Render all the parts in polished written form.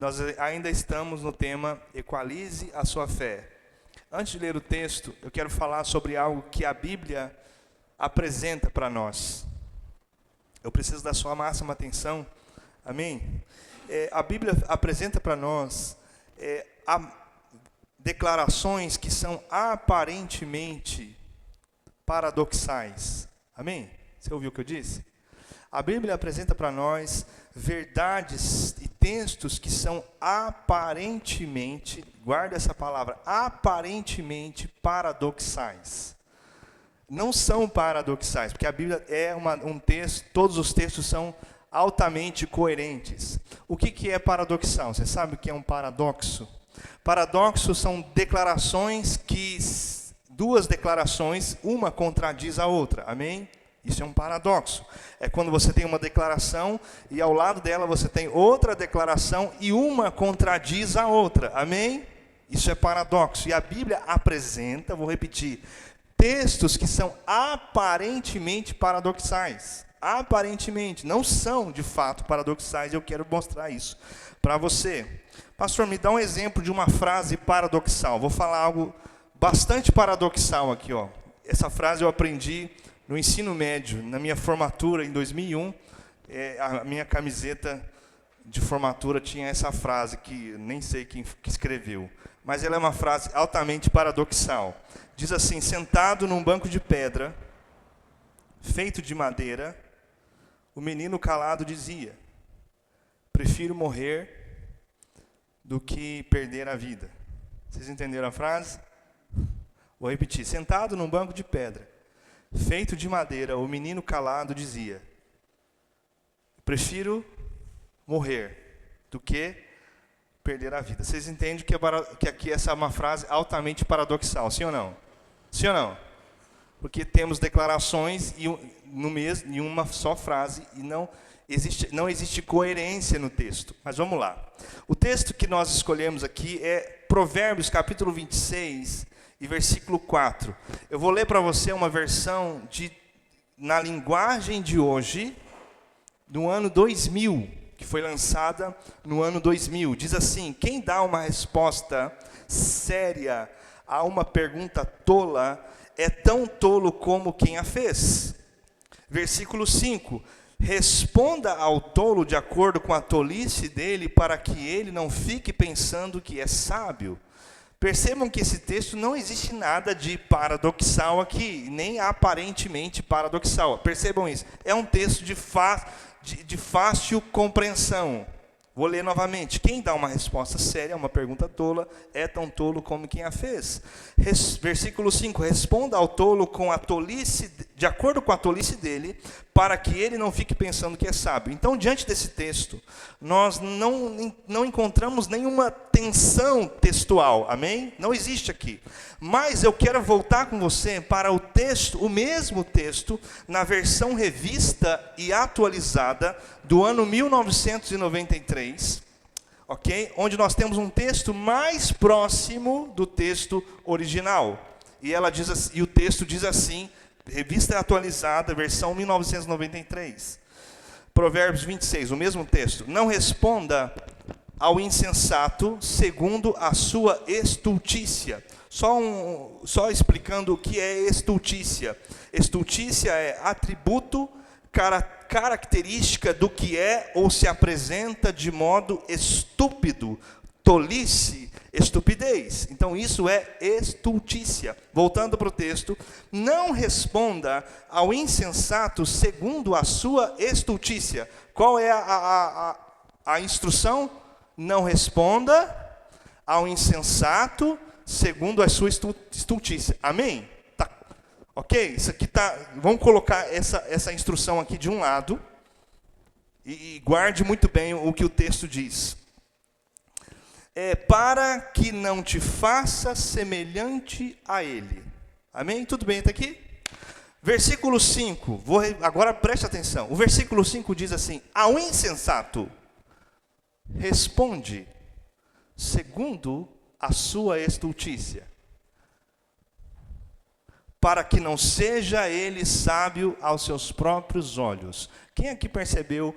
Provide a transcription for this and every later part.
Nós ainda estamos no tema Equalize a sua fé. Antes de ler o texto, eu quero falar sobre algo que a Bíblia apresenta para nós. Eu preciso da sua máxima atenção. Amém? A Bíblia apresenta para nós declarações que são aparentemente paradoxais. Amém? Você ouviu o que eu disse? A Bíblia apresenta para nós verdades e textos que são aparentemente, guarda essa palavra, aparentemente paradoxais. Não são paradoxais, porque a Bíblia é um texto, todos os textos são altamente coerentes. O que é paradoxal? Você sabe o que é um paradoxo? Paradoxos são declarações que, duas declarações, uma contradiz a outra. Amém? Isso é um paradoxo. É quando você tem uma declaração e ao lado dela você tem outra declaração e uma contradiz a outra. Amém? Isso é paradoxo. E a Bíblia apresenta, vou repetir, textos que são aparentemente paradoxais. Aparentemente, não são de fato paradoxais. Eu quero mostrar isso para você. Pastor, me dá um exemplo de uma frase paradoxal. Vou falar algo bastante paradoxal aqui, ó. Essa frase eu aprendi no ensino médio, na minha formatura em 2001, a minha camiseta de formatura tinha essa frase, que nem sei quem escreveu, mas ela é uma frase altamente paradoxal. Diz assim: sentado num banco de pedra, feito de madeira, o menino calado dizia: prefiro morrer do que perder a vida. Vocês entenderam a frase? Vou repetir: sentado num banco de pedra, feito de madeira, o menino calado dizia: prefiro morrer do que perder a vida. Vocês entendem que aqui essa é uma frase altamente paradoxal, sim ou não? Sim ou não? Porque temos declarações em uma só frase e não existe coerência no texto. Mas vamos lá. O texto que nós escolhemos aqui é Provérbios capítulo 26, e versículo 4. Eu vou ler para você uma versão na linguagem de hoje, do ano 2000, que foi lançada no ano 2000. Diz assim: quem dá uma resposta séria a uma pergunta tola é tão tolo como quem a fez. Versículo 5. Responda ao tolo de acordo com a tolice dele, para que ele não fique pensando que é sábio. Percebam que esse texto não existe nada de paradoxal aqui, nem aparentemente paradoxal. Percebam isso. É um texto de fácil compreensão. Vou ler novamente. Quem dá uma resposta séria a uma pergunta tola é tão tolo como quem a fez. Versículo 5. Responda ao tolo com a tolice, de acordo com a tolice dele, para que ele não fique pensando que é sábio. Então, diante desse texto, nós não encontramos nenhuma tensão textual. Amém? Não existe aqui. Mas eu quero voltar com você para o mesmo texto, na versão revista e atualizada do ano 1993, ok? Onde nós temos um texto mais próximo do texto original. E o texto diz assim, revista atualizada, versão 1993. Provérbios 26, o mesmo texto. Não responda ao insensato segundo a sua estultícia. Só explicando o que é estultícia. Estultícia é atributo, característica do que é ou se apresenta de modo estúpido, tolice, estupidez. Então isso é estultícia. Voltando para o texto: não responda ao insensato segundo a sua estultícia. Qual é a instrução? Não responda ao insensato segundo a sua estultícia. Amém? Tá. Ok? Isso aqui tá. Vamos colocar essa instrução aqui de um lado e guarde muito bem o que o texto diz. Para que não te faça semelhante a ele. Amém? Tudo bem até aqui? Versículo 5. Agora preste atenção. O versículo 5 diz assim: ao insensato responde segundo a sua estultícia, para que não seja ele sábio aos seus próprios olhos. Quem aqui percebeu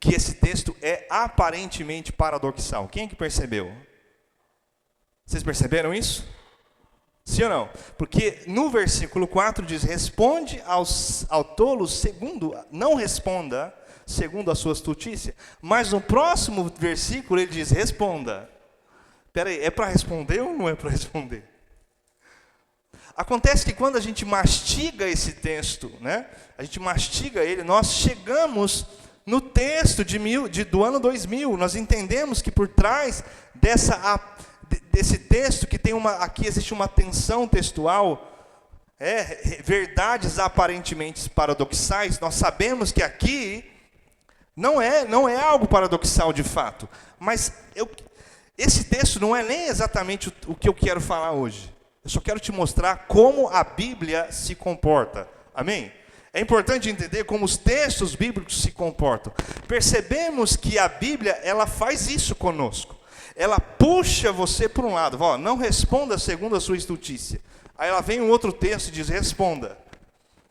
que esse texto é aparentemente paradoxal. Quem é que percebeu? Vocês perceberam isso? Sim ou não? Porque no versículo 4 diz, responde ao tolo segundo, não responda segundo a sua astutícia. Mas no próximo versículo ele diz, responda. Espera aí, é para responder ou não é para responder? Acontece que quando a gente mastiga esse texto, né? A gente mastiga ele, nós chegamos no texto do ano 2000. Nós entendemos que por trás desse texto, que aqui existe uma tensão textual, verdades aparentemente paradoxais. Nós sabemos que aqui não é algo paradoxal de fato. Mas esse texto não é nem exatamente o que eu quero falar hoje. Eu só quero te mostrar como a Bíblia se comporta. Amém? É importante entender como os textos bíblicos se comportam. Percebemos que a Bíblia, ela faz isso conosco. Ela puxa você para um lado. Não responda segundo a sua estultícia. Aí ela vem um outro texto e diz, responda.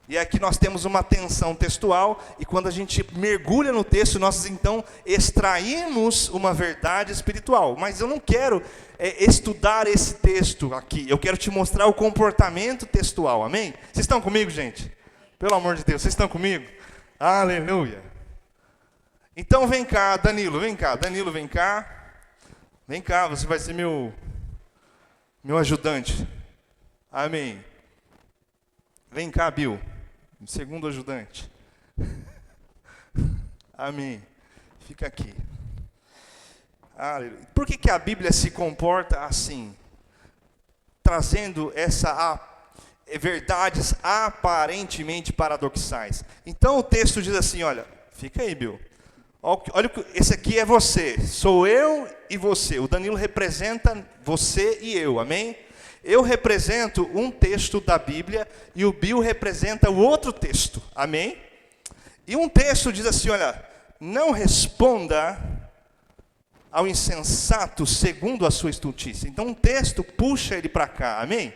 E aqui nós temos uma tensão textual. E quando a gente mergulha no texto, nós então extraímos uma verdade espiritual. Mas eu não quero estudar esse texto aqui. Eu quero te mostrar o comportamento textual. Amém? Vocês estão comigo, gente? Pelo amor de Deus, vocês estão comigo? Aleluia. Então vem cá, Danilo, vem cá. Danilo, vem cá. Vem cá, você vai ser meu ajudante. Amém. Vem cá, Bill. Segundo ajudante. Amém. Fica aqui. Aleluia. Por que a Bíblia se comporta assim? Trazendo verdades aparentemente paradoxais. Então o texto diz assim, olha, fica aí, Bill. Olha, esse aqui é você, sou eu e você. O Danilo representa você e eu, amém? Eu represento um texto da Bíblia e o Bill representa o outro texto, amém? E um texto diz assim, olha, não responda ao insensato segundo a sua estultícia. Então um texto puxa ele para cá, amém?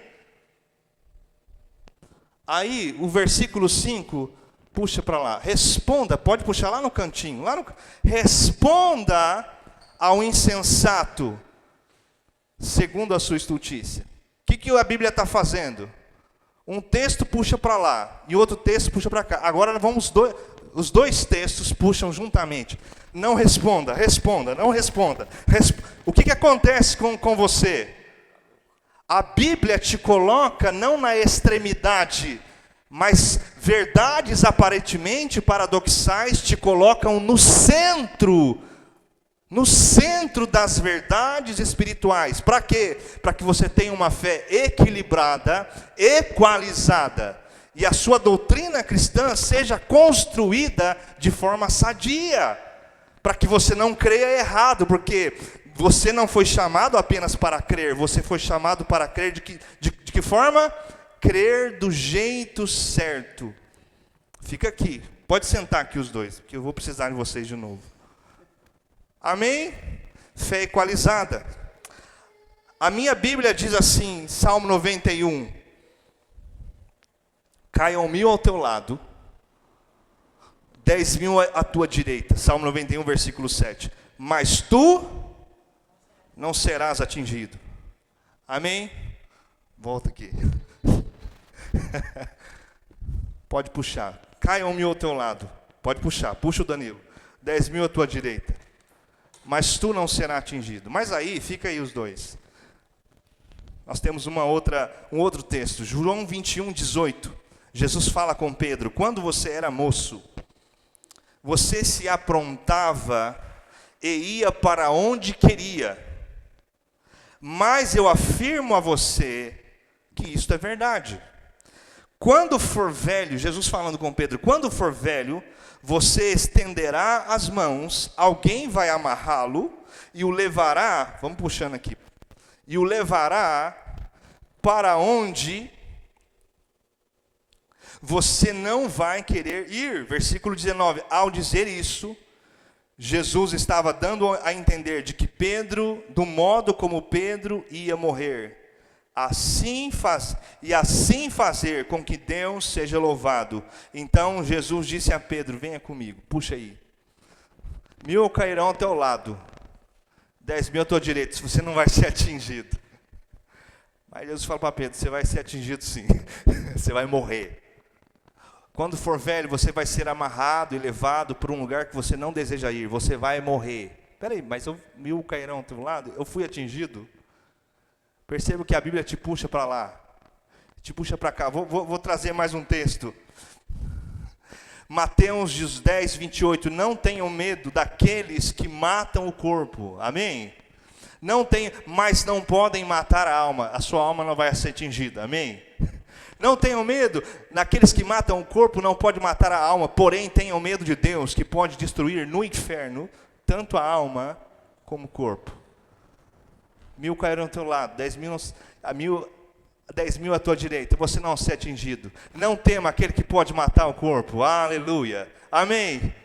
Aí o versículo 5... puxa para lá, responda, pode puxar lá no cantinho, responda ao insensato, segundo a sua estultícia. O que a Bíblia está fazendo? Um texto puxa para lá, e outro texto puxa para cá. Agora os dois textos puxam juntamente. Não responda, responda, não responda. O que acontece com você? A Bíblia te coloca não na extremidade, mas verdades aparentemente paradoxais te colocam no centro das verdades espirituais. Para quê? Para que você tenha uma fé equilibrada, equalizada, e a sua doutrina cristã seja construída de forma sadia, para que você não creia errado, porque você não foi chamado apenas para crer, você foi chamado para crer de que forma? Crer do jeito certo. Fica aqui. Pode sentar aqui os dois, porque eu vou precisar de vocês de novo. Amém? Fé equalizada. A minha Bíblia diz assim, Salmo 91. Caiam 1000 ao teu lado, 10.000 à tua direita. Salmo 91, versículo 7. Mas tu não serás atingido. Amém? Volta aqui. Pode puxar. Caiam 1000 ao teu lado. Pode puxar. Puxa o Danilo. 10.000 à tua direita. Mas tu não serás atingido. Mas aí, fica aí os dois. Nós temos um outro texto. João 21, 18. Jesus fala com Pedro. Quando você era moço, você se aprontava e ia para onde queria. Mas eu afirmo a você que isto é verdade. Quando for velho, Jesus falando com Pedro, quando for velho, você estenderá as mãos, alguém vai amarrá-lo e o levará, vamos puxando aqui, e o levará para onde você não vai querer ir. Versículo 19, ao dizer isso, Jesus estava dando a entender de que Pedro, do modo como Pedro ia morrer, assim fazer com que Deus seja louvado. Então Jesus disse a Pedro, venha comigo, puxa aí. 1000 cairão ao teu lado, 10.000 à tua direita, se você não vai ser atingido. Mas Jesus fala para Pedro, você vai ser atingido sim, você vai morrer. Quando for velho, você vai ser amarrado e levado para um lugar que você não deseja ir, você vai morrer. Espera aí, mas 1000 cairão ao teu lado, eu fui atingido? Perceba que a Bíblia te puxa para lá, te puxa para cá. Vou trazer mais um texto. Mateus 10, 28, não tenham medo daqueles que matam o corpo, amém? Mas não podem matar a alma, a sua alma não vai ser atingida, amém? Não tenham medo daqueles que matam o corpo, não pode matar a alma, porém tenham medo de Deus, que pode destruir no inferno, tanto a alma como o corpo. 1000 cairão ao teu lado, 10.000 à tua direita, você não ser atingido. Não tema aquele que pode matar o corpo. Aleluia. Amém.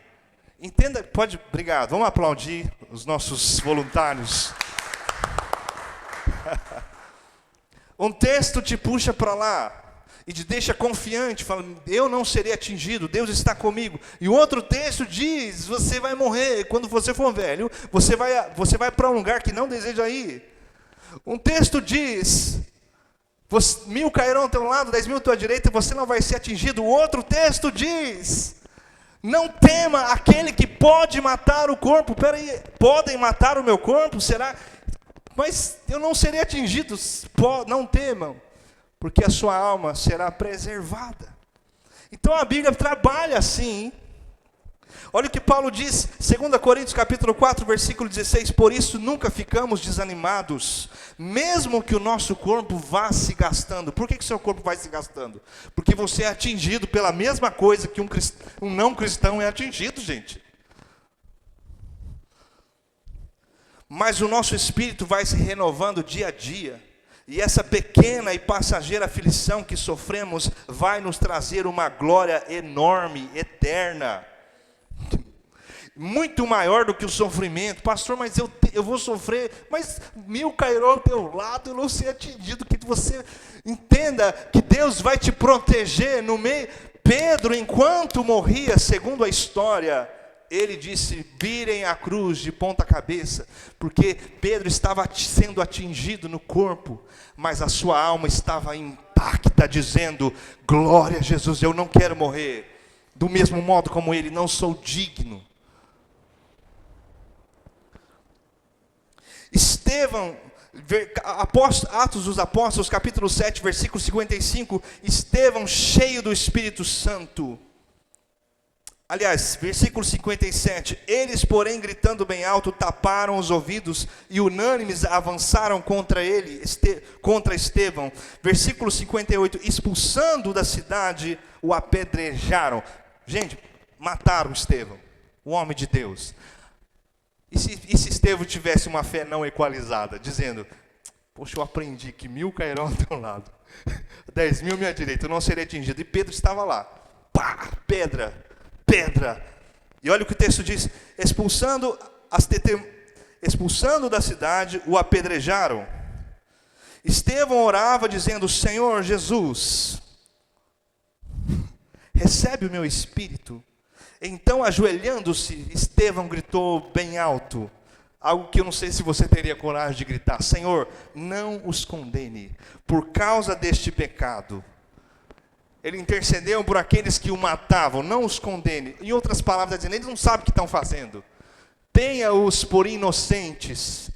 Entenda, obrigado. Vamos aplaudir os nossos voluntários. Um texto te puxa para lá e te deixa confiante, fala, eu não serei atingido, Deus está comigo. E o outro texto diz, você vai morrer, quando você for velho, você vai para um lugar que não deseja ir. Um texto diz, 1000 cairão ao teu lado, 10.000 à tua direita, e você não vai ser atingido. O outro texto diz, não tema aquele que pode matar o corpo. Peraí, podem matar o meu corpo? Será? Mas eu não serei atingido. Não temam, porque a sua alma será preservada. Então a Bíblia trabalha assim. Olha o que Paulo diz, 2 Coríntios capítulo 4, versículo 16, por isso nunca ficamos desanimados, mesmo que o nosso corpo vá se gastando. Por que o seu corpo vai se gastando? Porque você é atingido pela mesma coisa que um não cristão é atingido, gente. Mas o nosso espírito vai se renovando dia a dia, e essa pequena e passageira aflição que sofremos vai nos trazer uma glória enorme, eterna. Muito maior do que o sofrimento. Pastor, mas eu vou sofrer, mas 1000 cairão ao teu lado, eu não ser atingido. Que você entenda que Deus vai te proteger no meio. Pedro, enquanto morria, segundo a história, ele disse, virem a cruz de ponta cabeça, porque Pedro estava sendo atingido no corpo, mas a sua alma estava intacta, dizendo, glória a Jesus, eu não quero morrer, do mesmo modo como ele, não sou digno. Estevão, Atos dos Apóstolos, capítulo 7, versículo 55, Estevão cheio do Espírito Santo. Aliás, versículo 57, eles, porém, gritando bem alto, taparam os ouvidos e unânimes avançaram contra ele, contra Estevão. Versículo 58, expulsando da cidade, o apedrejaram. Gente, mataram Estevão, o homem de Deus. E se Estevão tivesse uma fé não equalizada, dizendo, poxa, eu aprendi que 1000 cairão ao teu lado, 10.000 à minha direita, eu não serei atingido. E Pedro estava lá, pá, pedra. E olha o que o texto diz, expulsando da cidade, o apedrejaram. Estevão orava dizendo, Senhor Jesus, recebe o meu espírito. Então, ajoelhando-se, Estevão gritou bem alto, algo que eu não sei se você teria coragem de gritar, Senhor, não os condene, por causa deste pecado. Ele intercedeu por aqueles que o matavam, não os condene. Em outras palavras, dizendo, eles não sabem o que estão fazendo. Tenha-os por inocentes.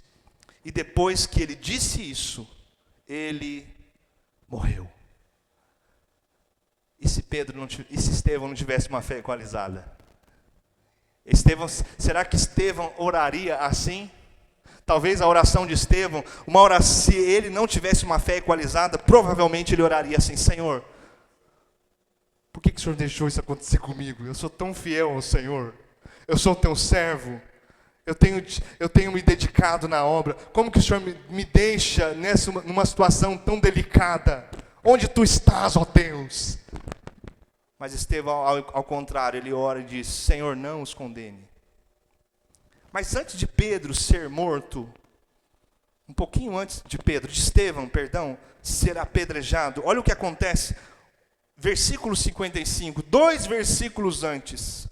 E depois que ele disse isso, ele morreu. E se Estevão não tivesse uma fé equalizada? Será que Estevão oraria assim? Talvez a oração de Estevão, se ele não tivesse uma fé equalizada, provavelmente ele oraria assim, Senhor, por que o Senhor deixou isso acontecer comigo? Eu sou tão fiel ao Senhor, eu sou teu servo, eu tenho me dedicado na obra, como que o Senhor me deixa numa situação tão delicada? Onde tu estás, ó Deus? Mas Estevão, ao contrário, ele ora e diz, Senhor, não os condene. Mas antes de Pedro ser morto, um pouquinho antes de Estevão, ser apedrejado, olha o que acontece. Versículo 55, 2 versículos antes.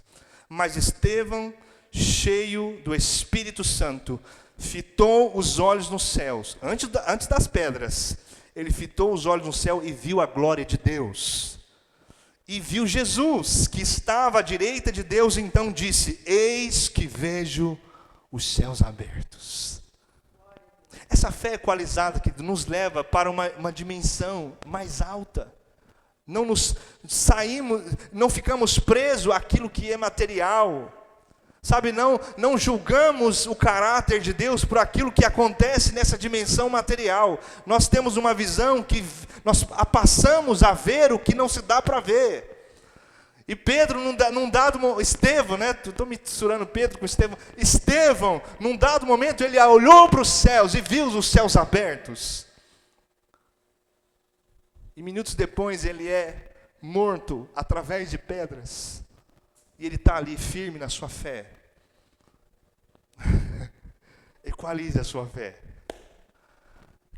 Mas Estevão, cheio do Espírito Santo, fitou os olhos nos céus, antes das pedras, ele fitou os olhos no céu e viu a glória de Deus. E viu Jesus, que estava à direita de Deus, e então disse: eis que vejo os céus abertos. Essa fé equalizada que nos leva para uma dimensão mais alta. Não ficamos presos àquilo que é material. Sabe, não julgamos o caráter de Deus por aquilo que acontece nessa dimensão material. Nós temos uma visão que nós passamos a ver o que não se dá para ver. E Pedro, Estevão, né? Estou misturando Pedro com Estevão. Estevão, num dado momento, ele olhou para os céus e viu os céus abertos. E minutos depois ele é morto através de pedras. E ele está ali firme na sua fé. Equalize a sua fé.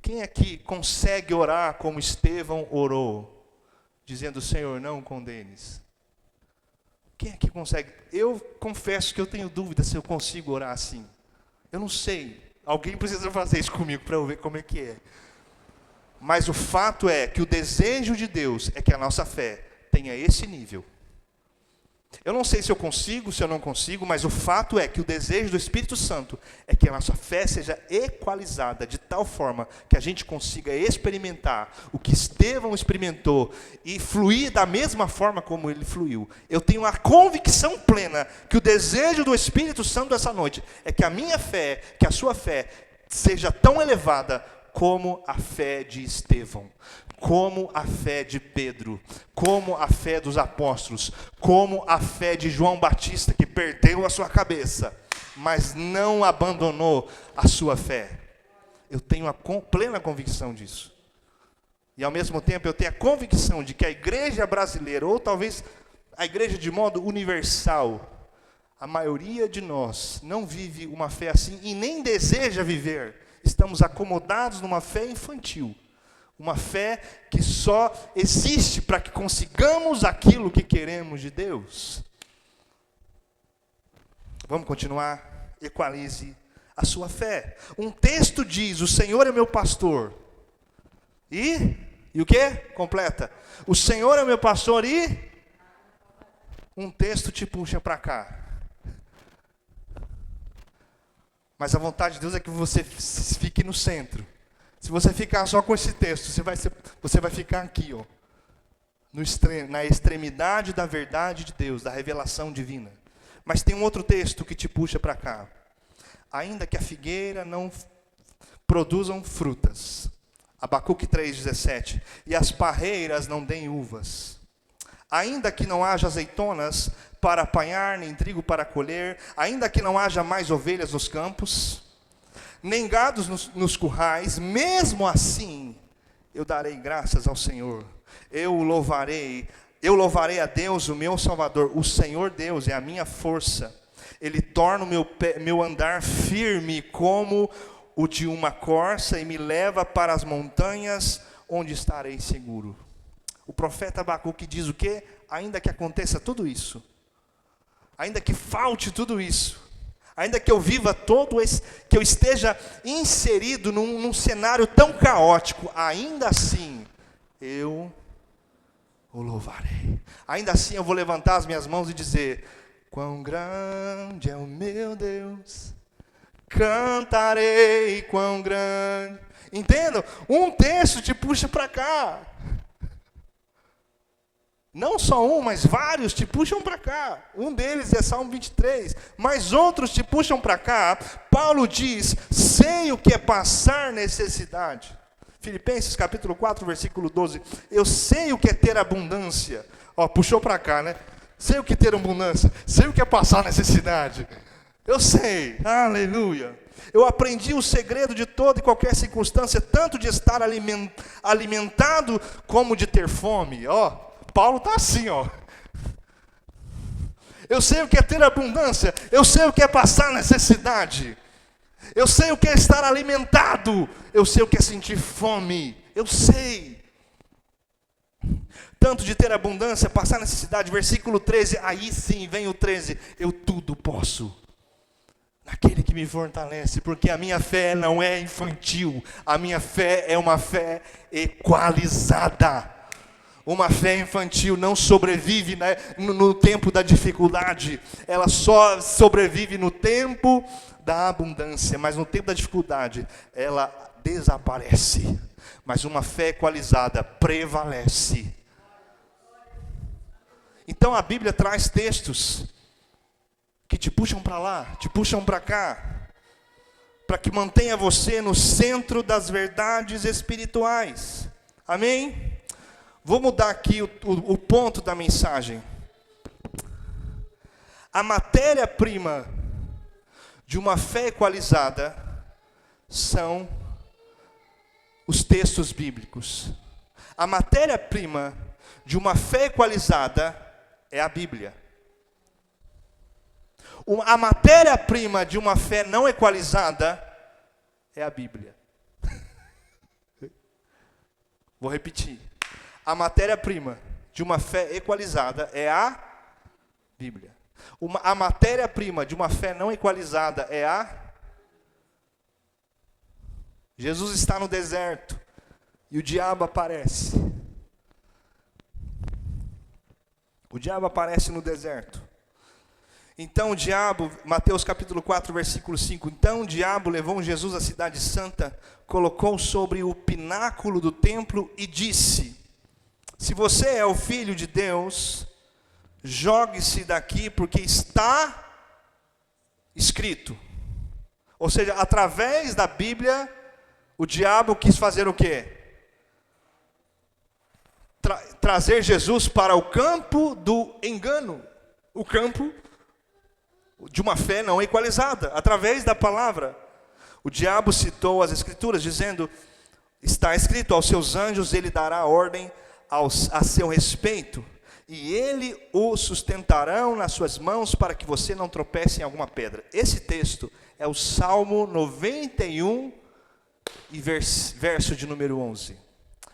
Quem aqui consegue orar como Estevão orou? Dizendo: Senhor, não condenes. Quem aqui consegue? Eu confesso que eu tenho dúvida se eu consigo orar assim. Eu não sei. Alguém precisa fazer isso comigo para eu ver como é que é. Mas o fato é que o desejo de Deus é que a nossa fé tenha esse nível. Eu não sei se eu consigo, se eu não consigo, mas o fato é que o desejo do Espírito Santo é que a nossa fé seja equalizada de tal forma que a gente consiga experimentar o que Estevão experimentou e fluir da mesma forma como ele fluiu. Eu tenho a convicção plena que o desejo do Espírito Santo essa noite é que a minha fé, que a sua fé seja tão elevada como a fé de Estevão, como a fé de Pedro, como a fé dos apóstolos, como a fé de João Batista, que perdeu a sua cabeça, mas não abandonou a sua fé. Eu tenho a plena convicção disso. E ao mesmo tempo eu tenho a convicção de que a igreja brasileira, ou talvez a igreja de modo universal, a maioria de nós não vive uma fé assim e nem deseja viver. Estamos acomodados numa fé infantil. Uma fé que só existe para que consigamos aquilo que queremos de Deus. Vamos continuar? Equalize a sua fé. Um texto diz: o Senhor é meu pastor. E o quê? Completa. O Senhor é meu pastor e... Um texto te puxa para cá. Mas a vontade de Deus é que você fique no centro. Se você ficar só com esse texto, você vai ficar aqui, ó, na extremidade da verdade de Deus, da revelação divina. Mas tem um outro texto que te puxa para cá. Ainda que a figueira não produzam frutas. Abacuque 3,17. E as parreiras não deem uvas. Ainda que não haja azeitonas para apanhar, nem trigo para colher, ainda que não haja mais ovelhas nos campos, nem gados nos currais, mesmo assim, eu darei graças ao Senhor. Eu louvarei a Deus, o meu Salvador. O Senhor Deus é a minha força. Ele torna o meu andar firme como o de uma corça e me leva para as montanhas onde estarei seguro. O profeta Abacuque diz o quê? Ainda que aconteça tudo isso, ainda que falte tudo isso, ainda que eu viva que eu esteja inserido num cenário tão caótico, ainda assim, eu o louvarei. Ainda assim eu vou levantar as minhas mãos e dizer: quão grande é o meu Deus, cantarei quão grande. Entendam? Um texto te puxa para cá. Não só um, mas vários te puxam para cá. Um deles é Salmo 23, mas outros te puxam para cá. Paulo diz: sei o que é passar necessidade. Filipenses capítulo 4, versículo 12. Eu sei o que é ter abundância. Ó, puxou para cá, né? Sei o que é ter abundância. Sei o que é passar necessidade. Eu sei. Aleluia. Eu aprendi o segredo de toda e qualquer circunstância, tanto de estar alimentado como de ter fome. Ó. Paulo está assim, ó. Eu sei o que é ter abundância. Eu sei o que é passar necessidade. Eu sei o que é estar alimentado. Eu sei o que é sentir fome. Eu sei. Tanto de ter abundância, passar necessidade. Versículo 13. Aí sim, vem o 13. Eu tudo posso Aquele que me fortalece, porque a minha fé não é infantil, a minha fé é uma fé equalizada. Uma fé infantil não sobrevive, né, no tempo da dificuldade, ela só sobrevive no tempo da abundância, mas no tempo da dificuldade ela desaparece. Mas uma fé equalizada prevalece. Então a Bíblia traz textos que te puxam para lá, te puxam para cá, para que mantenha você no centro das verdades espirituais. Amém? Vou mudar aqui o ponto da mensagem. A matéria-prima de uma fé equalizada são os textos bíblicos. A matéria-prima de uma fé equalizada é a Bíblia. A matéria-prima de uma fé não equalizada é a Bíblia. Vou repetir. A matéria-prima de uma fé equalizada é a Bíblia. A matéria-prima de uma fé não equalizada é a... Jesus está no deserto e o diabo aparece. O diabo aparece no deserto. Então o diabo, Mateus capítulo 4, versículo 5. Então o diabo levou Jesus à cidade santa, colocou sobre o pináculo do templo e disse: se você é o filho de Deus, jogue-se daqui, porque está escrito. Ou seja, através da Bíblia, o diabo quis fazer o quê? Trazer Jesus para o campo do engano. O campo de uma fé não equalizada, através da palavra. O diabo citou as Escrituras, dizendo: está escrito, aos seus anjos ele dará ordem a seu respeito, e ele o sustentarão nas suas mãos para que você não tropece em alguma pedra. Esse texto é o Salmo 91, e verso de número 11.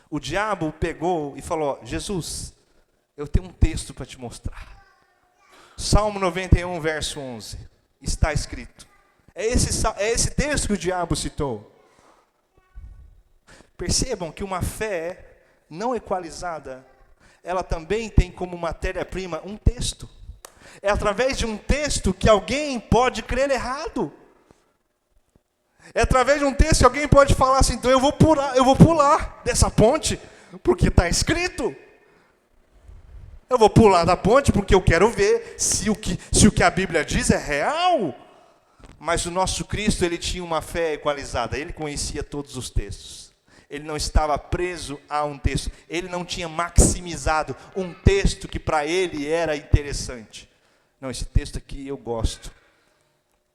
O diabo pegou e falou: Jesus, eu tenho um texto para te mostrar. Salmo 91, verso 11. Está escrito. É esse texto que o diabo citou. Percebam que uma fé não equalizada, ela também tem como matéria-prima um texto. É através de um texto que alguém pode crer errado. É através de um texto que alguém pode falar assim: então eu vou pular dessa ponte, porque está escrito. Eu vou pular da ponte porque eu quero ver se o que a Bíblia diz é real. Mas o nosso Cristo, ele tinha uma fé equalizada, ele conhecia todos os textos. Ele não estava preso a um texto, ele não tinha maximizado um texto que para ele era interessante. Não, esse texto aqui eu gosto.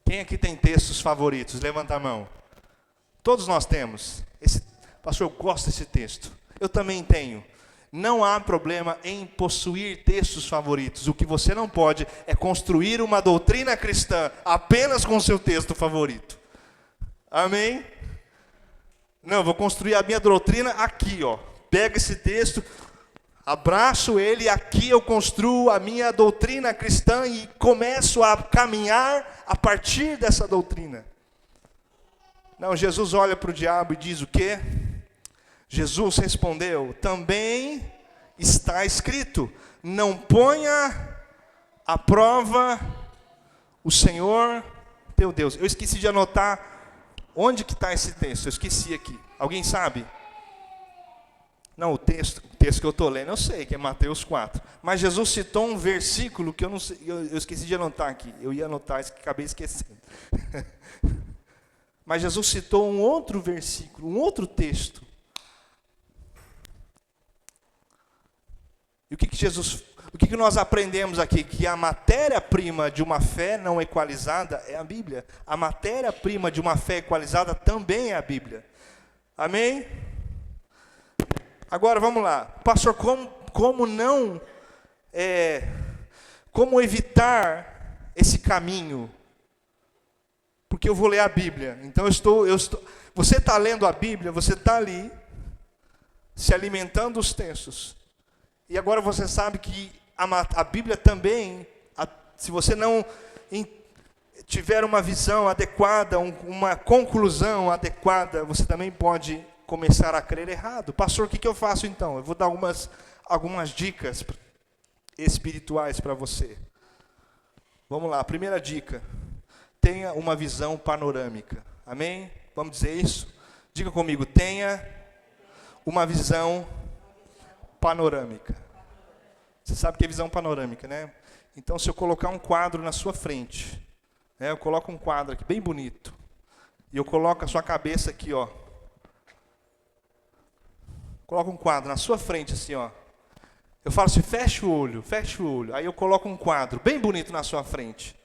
Quem aqui tem textos favoritos? Levanta a mão. Todos nós temos. Pastor, eu gosto desse texto. Eu também tenho. Não há problema em possuir textos favoritos. O que você não pode é construir uma doutrina cristã apenas com o seu texto favorito. Amém? Não, eu vou construir a minha doutrina aqui, ó. Pega esse texto, abraço ele, aqui eu construo a minha doutrina cristã e começo a caminhar a partir dessa doutrina. Não, Jesus olha para o diabo e diz o quê? Jesus respondeu: também está escrito, não ponha à prova o Senhor teu Deus. Eu esqueci de anotar onde que está esse texto, eu esqueci aqui. Alguém sabe? Não, o texto que eu estou lendo, eu sei que é Mateus 4. Mas Jesus citou um versículo que eu não sei, eu esqueci de anotar aqui. Eu ia anotar, acabei esquecendo. Mas Jesus citou um outro versículo, um outro texto. E o que nós aprendemos aqui? Que a matéria-prima de uma fé não equalizada é a Bíblia. A matéria-prima de uma fé equalizada também é a Bíblia. Amém? Agora vamos lá. Pastor, como evitar esse caminho? Porque eu vou ler a Bíblia. Então você está lendo a Bíblia, você está ali, se alimentando dos textos. E agora você sabe que a Bíblia também, se você não tiver uma visão adequada, uma conclusão adequada, você também pode começar a crer errado. Pastor, o que eu faço então? Eu vou dar algumas dicas espirituais para você. Vamos lá, primeira dica. Tenha uma visão panorâmica. Amém? Vamos dizer isso? Diga comigo, tenha uma visão panorâmica. Você sabe o que é visão panorâmica, né? Então, se eu colocar um quadro na sua frente, né, eu coloco um quadro aqui bem bonito, e eu coloco a sua cabeça aqui, ó. Coloco um quadro na sua frente, assim, ó. Eu falo assim, fecha o olho, fecha o olho. Aí eu coloco um quadro bem bonito na sua frente.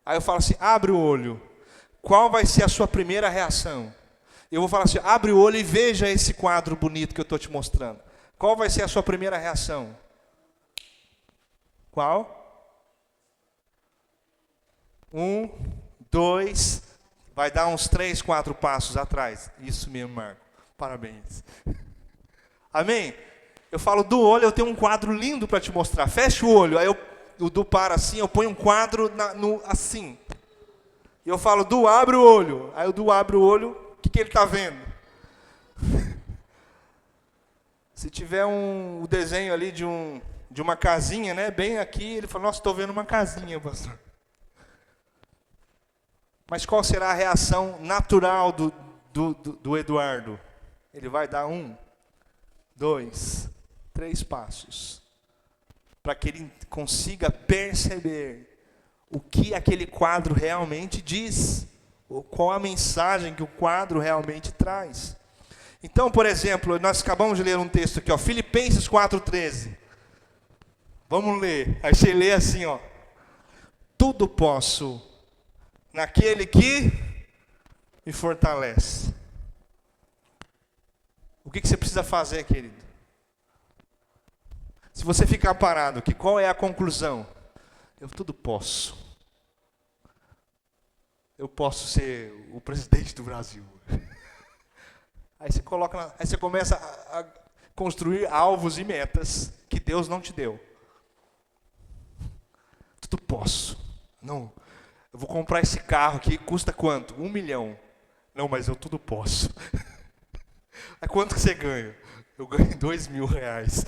Aí eu falo assim, abre o olho. Qual vai ser a sua primeira reação? Eu vou falar assim, abre o olho e veja esse quadro bonito que eu estou te mostrando. Qual vai ser a sua primeira reação? Qual? 1, 2, vai dar uns 3, 4 passos atrás. Isso mesmo, Marco. Parabéns. Amém? Eu falo do olho, eu tenho um quadro lindo para te mostrar. Fecha o olho, aí o Du para assim, eu ponho um quadro assim. E eu falo, Du, abre o olho. Aí o Du abre o olho, o que ele está vendo? Se tiver o desenho ali de uma casinha, né, bem aqui, ele fala, nossa, estou vendo uma casinha, pastor. Mas qual será a reação natural do Eduardo? Ele vai dar 1, 2, 3 passos, para que ele consiga perceber o que aquele quadro realmente diz, ou qual a mensagem que o quadro realmente traz. Então, por exemplo, nós acabamos de ler um texto aqui, ó, Filipenses 4,13. Vamos ler. Aí você lê assim, ó. Tudo posso naquele que me fortalece. O que você precisa fazer, querido? Se você ficar parado, qual é a conclusão? Eu tudo posso. Eu posso ser o presidente do Brasil. Aí você começa a construir alvos e metas que Deus não te deu. Tudo posso. Não, eu vou comprar esse carro aqui, custa quanto? 1 milhão. Não, mas eu tudo posso. Aí quanto que você ganha? Eu ganho 2 mil reais.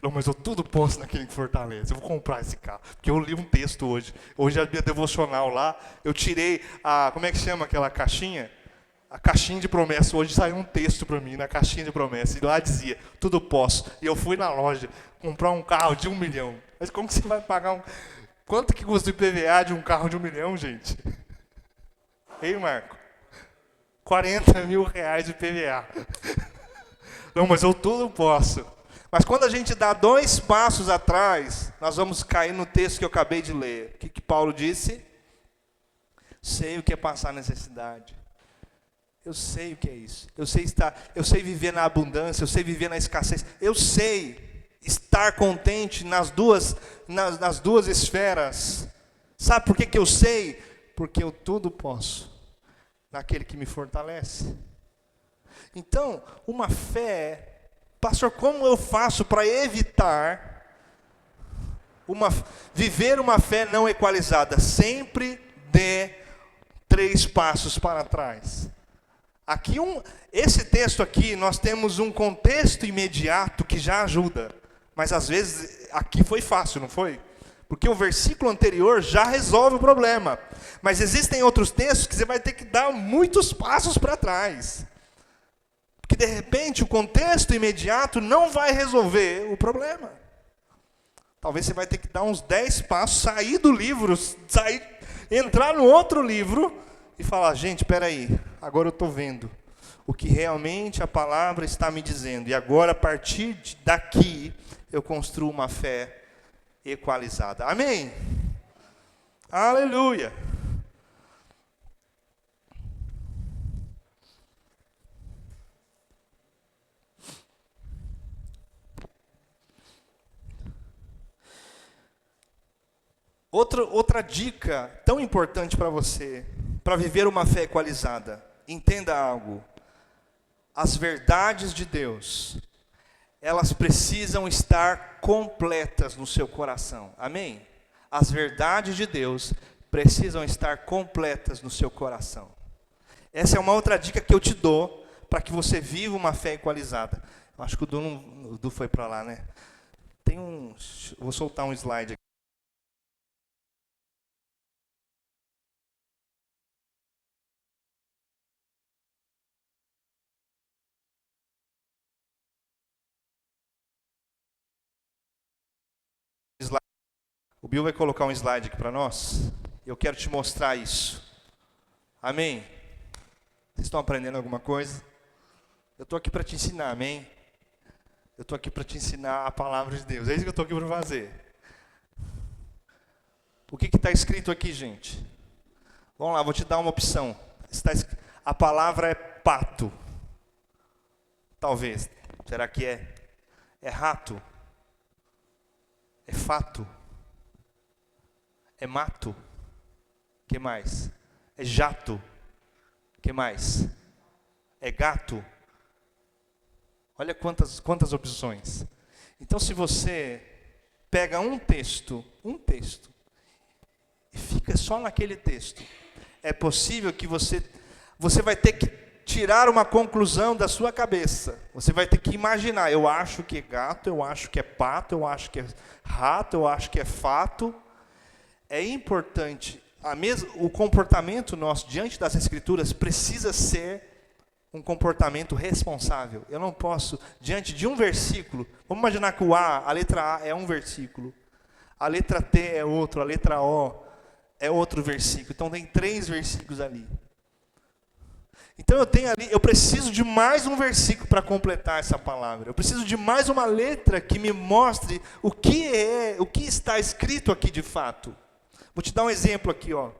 Não, mas eu tudo posso naquele que fortalece. Eu vou comprar esse carro. Porque eu li um texto hoje. Hoje é a minha devocional lá. Eu tirei como é que chama aquela caixinha? A caixinha de promessa. Hoje saiu um texto para mim na caixinha de promessa. E lá dizia, tudo posso. E eu fui na loja comprar um carro de 1 milhão. Mas como que você vai pagar Quanto que custa o IPVA de um carro de 1 milhão, gente? Ei, Marco? 40 mil reais de IPVA. Não, mas eu tudo posso. Mas quando a gente dá 2 passos atrás, nós vamos cair no texto que eu acabei de ler. O que Paulo disse? Sei o que é passar necessidade. Eu sei o que é isso. Eu sei viver na abundância, eu sei viver na escassez. Eu sei estar contente nas duas esferas. Sabe por que eu sei? Porque eu tudo posso naquele que me fortalece. Então, uma fé... Pastor, como eu faço para evitar viver uma fé não equalizada? Sempre dê 3 passos para trás. Aqui esse texto aqui, nós temos um contexto imediato que já ajuda. Mas às vezes, aqui foi fácil, não foi? Porque o versículo anterior já resolve o problema. Mas existem outros textos que você vai ter que dar muitos passos para trás. Porque de repente o contexto imediato não vai resolver o problema. Talvez você vai ter que dar uns 10 passos, sair do livro, entrar no outro livro e falar, gente, espera aí, agora eu estou vendo o que realmente a palavra está me dizendo. E agora, a partir daqui, eu construo uma fé equalizada. Amém? Aleluia! Outra dica tão importante para você, para viver uma fé equalizada. Entenda algo. As verdades de Deus, elas precisam estar completas no seu coração. Amém? As verdades de Deus precisam estar completas no seu coração. Essa é uma outra dica que eu te dou para que você viva uma fé equalizada. Eu acho que o Du foi para lá, né? Vou soltar um slide aqui. O Bill vai colocar um slide aqui para nós. Eu quero te mostrar isso. Amém? Vocês estão aprendendo alguma coisa? Eu estou aqui para te ensinar, amém? Eu estou aqui para te ensinar a palavra de Deus. É isso que eu estou aqui para fazer. O que está escrito aqui, gente? Vamos lá, vou te dar uma opção. A palavra é pato. Talvez. Será que é? É rato? É fato? É mato? O que mais? É jato? O que mais? É gato? Olha quantas opções. Então, se você pega um texto, e fica só naquele texto, é possível que você vai ter que tirar uma conclusão da sua cabeça. Você vai ter que imaginar, eu acho que é gato, eu acho que é pato, eu acho que é rato, eu acho que é fato. É importante, o comportamento nosso diante das Escrituras precisa ser um comportamento responsável. Eu não posso, diante de um versículo, vamos imaginar que a letra A é um versículo, a letra T é outro, a letra O é outro versículo. Então tem 3 versículos ali. Então eu preciso de mais um versículo para completar essa palavra. Eu preciso de mais uma letra que me mostre o que está escrito aqui de fato. Vou te dar um exemplo aqui, ó.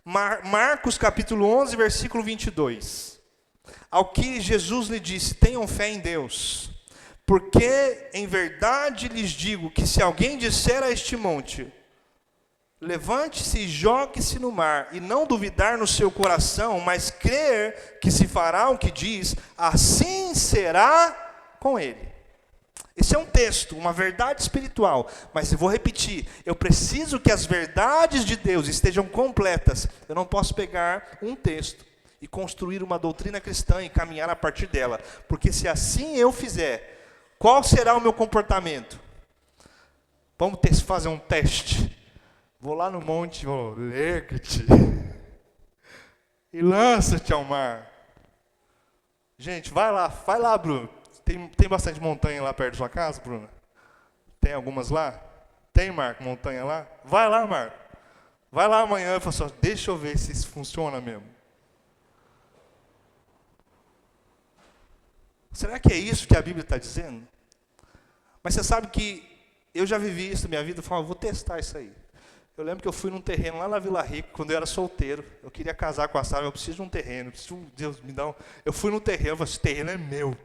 Marcos capítulo 11, versículo 22. Ao que Jesus lhe disse: tenham fé em Deus, porque em verdade lhes digo que se alguém disser a este monte, levante-se e jogue-se no mar, e não duvidar no seu coração, mas crer que se fará o que diz, assim será com ele. Esse é um texto, uma verdade espiritual, mas eu vou repetir, eu preciso que as verdades de Deus estejam completas. Eu não posso pegar um texto e construir uma doutrina cristã e caminhar a partir dela, porque se assim eu fizer, qual será o meu comportamento? Vamos fazer um teste. Vou lá no monte, lergue-te e lança-te ao mar. Gente, vai lá, Bruno. Tem bastante montanha lá perto da sua casa, Bruno? Tem algumas lá? Tem, Marco, montanha lá? Vai lá, Marco. Vai lá amanhã e fala assim, deixa eu ver se isso funciona mesmo. Será que é isso que a Bíblia está dizendo? Mas você sabe que eu já vivi isso na minha vida, eu falei, vou testar isso aí. Eu lembro que eu fui num terreno lá na Vila Rica, quando eu era solteiro. Eu queria casar com a Sara, eu preciso de um terreno. Deus me dá um... Eu fui no terreno, eu falei, esse terreno é meu.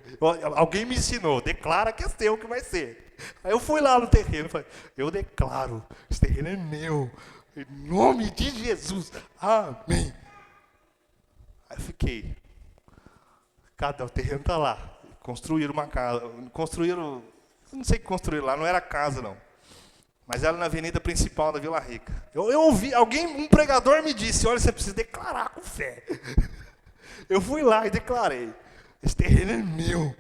Alguém me ensinou, declara que é seu que vai ser. Aí eu fui lá no terreno, falei, eu declaro, esse terreno é meu. Em nome de Jesus, amém. Aí eu fiquei. O terreno está lá. Construíram uma casa, eu não sei o que construíram lá, não era casa não. Mas era na avenida principal da Vila Rica. Eu ouvi, um pregador me disse, olha, você precisa declarar com fé. Eu fui lá e declarei, esse terreno é meu.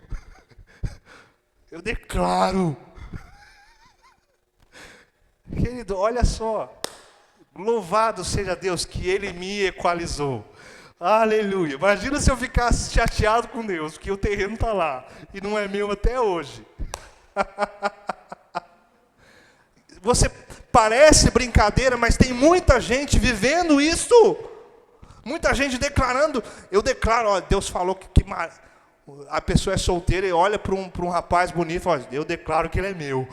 Eu declaro. Querido, olha só, louvado seja Deus que Ele me equalizou. Aleluia. Imagina se eu ficasse chateado com Deus, que o terreno está lá, e não é meu até hoje. Você parece brincadeira, mas tem muita gente vivendo isso. Muita gente declarando. Eu declaro, ó, Deus falou que a pessoa é solteira e olha para um rapaz bonito e fala, eu declaro que ele é meu.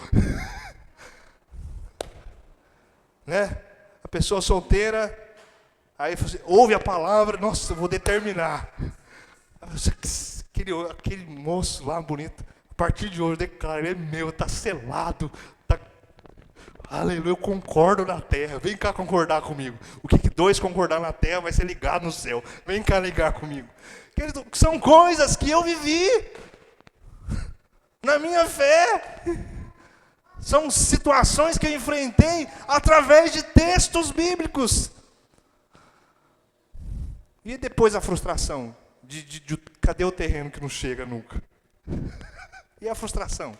Né? A pessoa solteira, aí você ouve a palavra, nossa, eu vou determinar. Aquele moço lá bonito, a partir de hoje eu declaro, ele é meu, está selado. Aleluia, eu concordo na terra. Vem cá concordar comigo. O que 2 concordar na terra vai ser ligado no céu. Vem cá ligar comigo. Querido, são coisas que eu vivi na minha fé. São situações que eu enfrentei através de textos bíblicos. E depois a frustração de cadê o terreno que não chega nunca? E a frustração?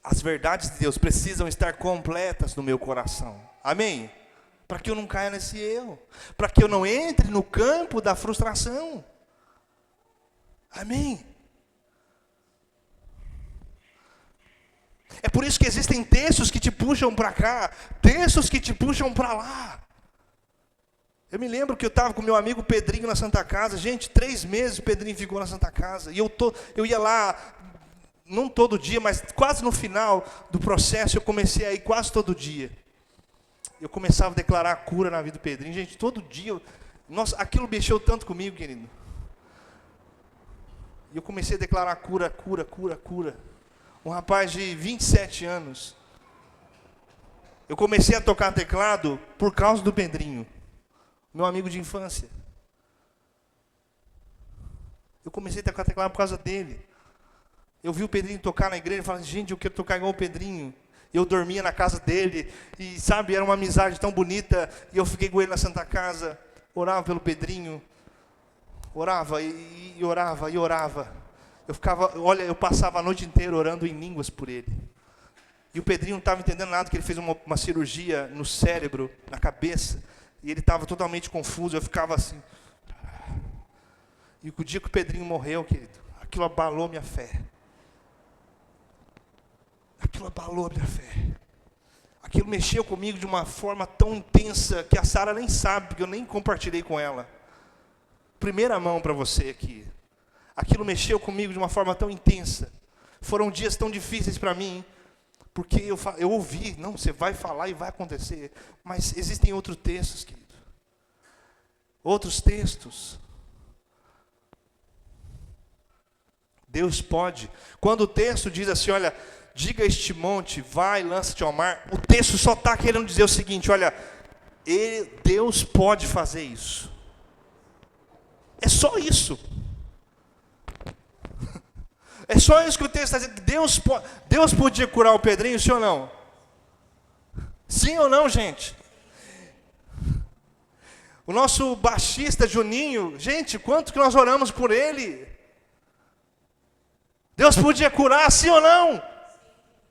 As verdades de Deus precisam estar completas no meu coração. Amém? Para que eu não caia nesse erro. Para que eu não entre no campo da frustração. Amém? É por isso que existem textos que te puxam para cá, textos que te puxam para lá. Eu me lembro que eu estava com meu amigo Pedrinho na Santa Casa. Gente, 3 meses o Pedrinho ficou na Santa Casa. E eu ia lá, não todo dia, mas quase no final do processo, eu comecei a ir quase todo dia. Eu começava a declarar a cura na vida do Pedrinho. Gente, todo dia, nossa, aquilo mexeu tanto comigo, querido. E eu comecei a declarar cura, cura, cura, cura. Um rapaz de 27 anos. Eu comecei a tocar teclado por causa do Pedrinho, meu amigo de infância. Eu comecei a tocar teclado por causa dele. Eu vi o Pedrinho tocar na igreja e falei, gente, eu quero tocar igual o Pedrinho. Eu dormia na casa dele, e sabe, era uma amizade tão bonita, e eu fiquei com ele na Santa Casa, orava pelo Pedrinho, orava e orava e orava. Eu passava a noite inteira orando em línguas por ele. E o Pedrinho não estava entendendo nada, que ele fez uma cirurgia no cérebro, na cabeça, e ele estava totalmente confuso, eu ficava assim. E o dia que o Pedrinho morreu, querido, aquilo abalou minha fé. Aquilo abalou minha fé. Aquilo mexeu comigo de uma forma tão intensa que a Sara nem sabe, porque eu nem compartilhei com ela. Primeira mão para você aqui. Aquilo mexeu comigo de uma forma tão intensa. Foram dias tão difíceis para mim, porque eu ouvi, não, você vai falar e vai acontecer. Mas existem outros textos, querido. Outros textos. Deus pode. Quando o texto diz assim, olha, diga a este monte, vai, lança-te ao mar. O texto só está querendo dizer o seguinte, olha, Deus pode fazer isso. É só isso. É só isso que o texto está dizendo. Deus podia curar o Pedrinho, sim ou não? Sim ou não, gente? O nosso baixista Juninho, gente, quanto que nós oramos por ele? Deus podia curar, sim ou não?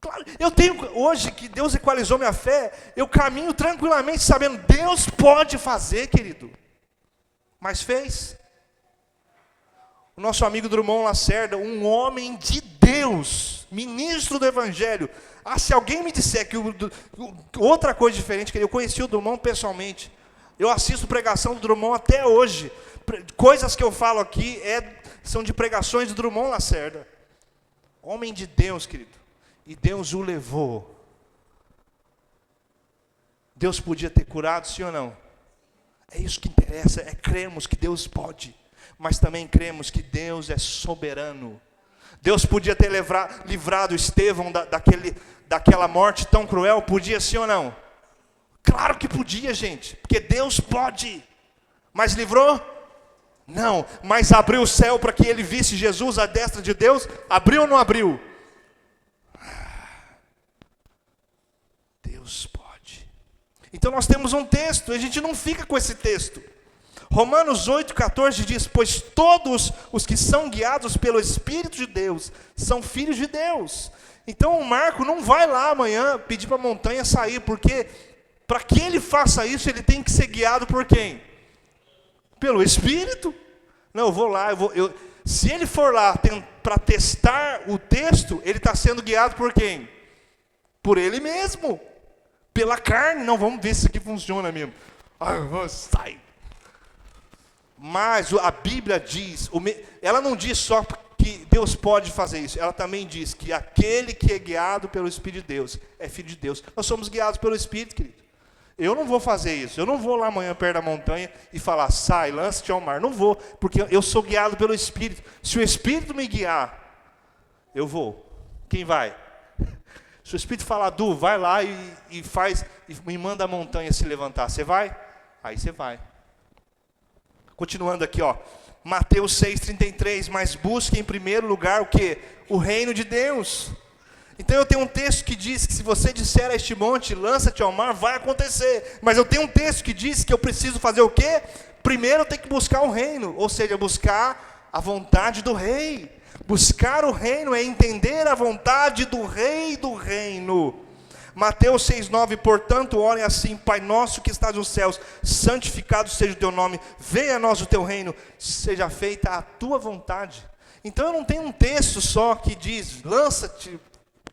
Claro, hoje que Deus equalizou minha fé, eu caminho tranquilamente sabendo, Deus pode fazer, querido. Mas fez. O nosso amigo Drummond Lacerda, um homem de Deus, ministro do Evangelho. Se alguém me disser que outra coisa diferente, que eu conheci o Drummond pessoalmente, eu assisto pregação do Drummond até hoje. Coisas que eu falo aqui são de pregações do Drummond Lacerda. Homem de Deus, querido. E Deus o levou. Deus podia ter curado, sim ou não? É isso que interessa, cremos que Deus pode. Mas também cremos que Deus é soberano. Deus podia ter livrado Estevão daquela morte tão cruel, podia sim ou não? Claro que podia, gente, porque Deus pode. Mas livrou? Não, mas abriu o céu para que ele visse Jesus à destra de Deus? Abriu ou não abriu? Deus pode. Então nós temos um texto, e a gente não fica com esse texto. Romanos 8,14 diz, pois todos os que são guiados pelo Espírito de Deus, são filhos de Deus. Então o Marco não vai lá amanhã pedir para a montanha sair, porque para que ele faça isso, ele tem que ser guiado por quem? Pelo Espírito. Não, eu vou lá, se ele for lá para testar o texto, ele está sendo guiado por quem? Por ele mesmo. Pela carne. Não, vamos ver se isso aqui funciona mesmo. Sai. Mas a Bíblia diz, ela não diz só que Deus pode fazer isso, ela também diz que aquele que é guiado pelo Espírito de Deus é filho de Deus. Nós somos guiados pelo Espírito, querido. Eu não vou fazer isso, eu não vou lá amanhã perto da montanha e falar, sai, lança-te ao mar. Não vou, porque eu sou guiado pelo Espírito. Se o Espírito me guiar, eu vou. Quem vai? Se o Espírito falar, Du, vai lá e faz, e me manda a montanha se levantar, você vai? Aí você vai. Continuando aqui, ó. Mateus 6,33, mas busque em primeiro lugar o quê? O reino de Deus. Então eu tenho um texto que diz que se você disser a este monte, lança-te ao mar, vai acontecer. Mas eu tenho um texto que diz que eu preciso fazer o quê? Primeiro eu tenho que buscar o reino, ou seja, buscar a vontade do rei. Buscar o reino é entender a vontade do rei do reino. Mateus 6,9, portanto, orem assim: Pai nosso que estás nos céus, santificado seja o teu nome, venha a nós o teu reino, seja feita a tua vontade. Então eu não tenho um texto só que diz, lança-te,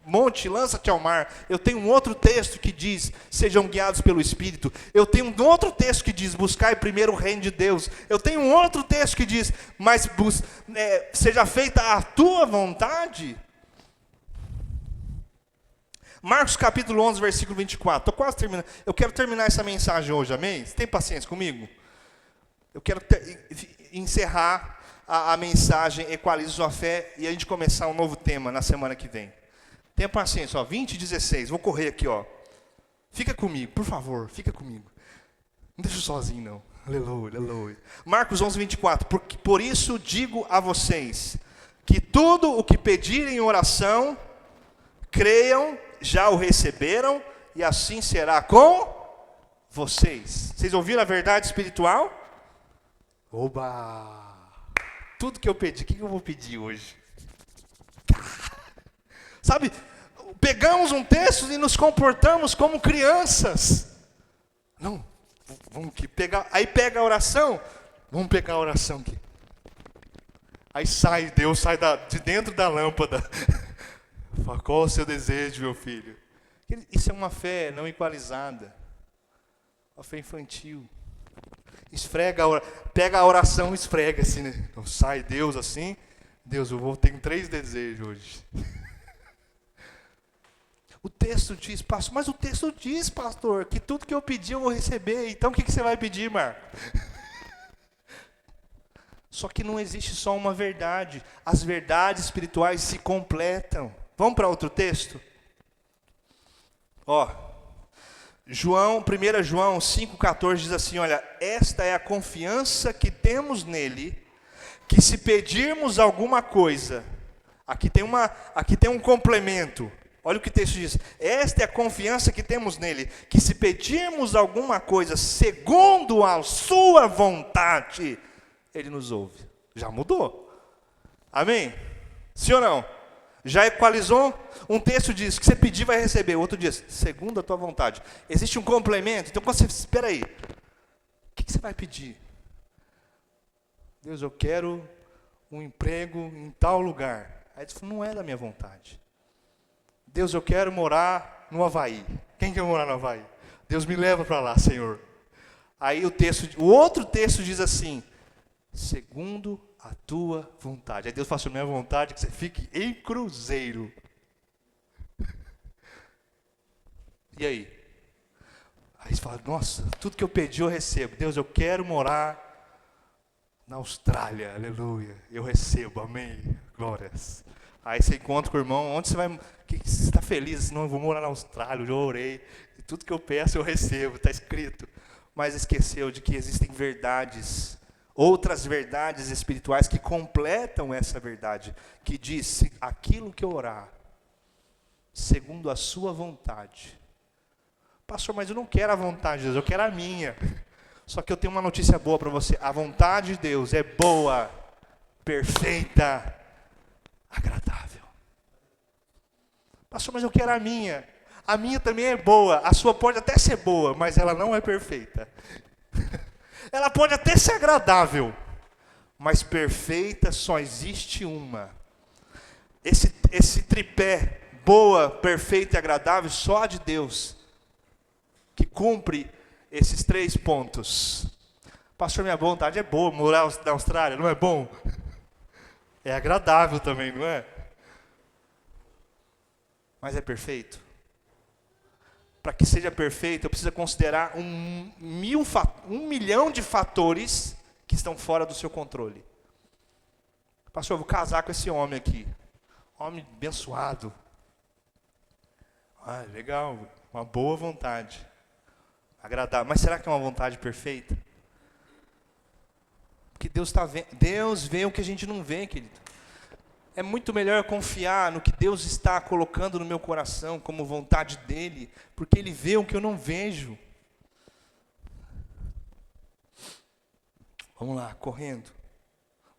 monte, lança-te ao mar. Eu tenho um outro texto que diz, sejam guiados pelo Espírito. Eu tenho um outro texto que diz, buscai primeiro o reino de Deus. Eu tenho um outro texto que diz, mas seja feita a tua vontade. Marcos capítulo 11, versículo 24. Estou quase terminando. Eu quero terminar essa mensagem hoje, amém? Você tem paciência comigo? Eu quero encerrar a mensagem Equalize Sua Fé e a gente começar um novo tema na semana que vem. Tenha paciência, ó, 20 e 16. Vou correr aqui, ó. Fica comigo, por favor, fica comigo. Não deixa eu sozinho, não. Aleluia, aleluia. Marcos 11, 24. Por isso digo a vocês, que tudo o que pedirem em oração, creiam, já o receberam, e assim será com vocês. Vocês ouviram a verdade espiritual? Oba! Tudo que eu pedi, o que eu vou pedir hoje? Sabe, pegamos um texto e nos comportamos como crianças. Não, vamos aqui pegar, aí pega a oração, vamos pegar a oração aqui. Aí Deus sai de dentro da lâmpada. Fala, qual o seu desejo, meu filho? Isso é uma fé não equalizada. Uma fé infantil. Pega a oração e esfrega assim, né? Então, sai Deus assim. Deus, tenho 3 desejos hoje. O texto diz, pastor, mas o texto diz, pastor, que tudo que eu pedi eu vou receber. Então o que você vai pedir, Marco? Só que não existe só uma verdade. As verdades espirituais se completam. Vamos para outro texto? Ó, 1 João 5,14 diz assim, olha, esta é a confiança que temos nele, que se pedirmos alguma coisa, aqui tem um complemento, olha o que o texto diz, esta é a confiança que temos nele, que se pedirmos alguma coisa segundo a sua vontade, ele nos ouve. Já mudou, amém? Sim ou não? Já equalizou? Um texto diz que você pedir vai receber, o outro diz, segundo a tua vontade. Existe um complemento, então quando você, espera aí, o que você vai pedir? Deus, eu quero um emprego em tal lugar. Aí ele falou, não é da minha vontade. Deus, eu quero morar no Havaí. Quem quer morar no Havaí? Deus, me leva para lá, Senhor. Aí o outro texto diz assim, segundo a tua vontade. Aí Deus faz a minha vontade que você fique em cruzeiro. E aí? Aí você fala, nossa, tudo que eu pedi eu recebo. Deus, eu quero morar na Austrália, aleluia. Eu recebo, amém, glórias. Aí você encontra com o irmão, onde você vai, você está feliz? Não, eu vou morar na Austrália, eu já orei. E tudo que eu peço eu recebo, está escrito. Mas esqueceu de que existem verdades, outras verdades espirituais que completam essa verdade, que diz, aquilo que eu orar, segundo a sua vontade. Pastor, mas eu não quero a vontade de Deus, eu quero a minha. Só que eu tenho uma notícia boa para você, a vontade de Deus é boa, perfeita, agradável. Pastor, mas eu quero a minha também é boa, a sua pode até ser boa, mas ela não é perfeita. Ela pode até ser agradável, mas perfeita só existe uma. Esse tripé, boa, perfeita e agradável, só a de Deus, que cumpre esses 3 pontos. Pastor, minha vontade é boa, morar na Austrália, não é bom? É agradável também, não é? Mas é perfeito? Para que seja perfeito, eu preciso considerar 1 milhão de fatores que estão fora do seu controle. Pastor, eu vou casar com esse homem aqui. Homem abençoado. Ah, legal, uma boa vontade. Agradável. Mas será que é uma vontade perfeita? Porque Deus está vendo, Deus vê o que a gente não vê, querido. É muito melhor confiar no que Deus está colocando no meu coração como vontade dEle, porque Ele vê o que eu não vejo. Vamos lá, correndo.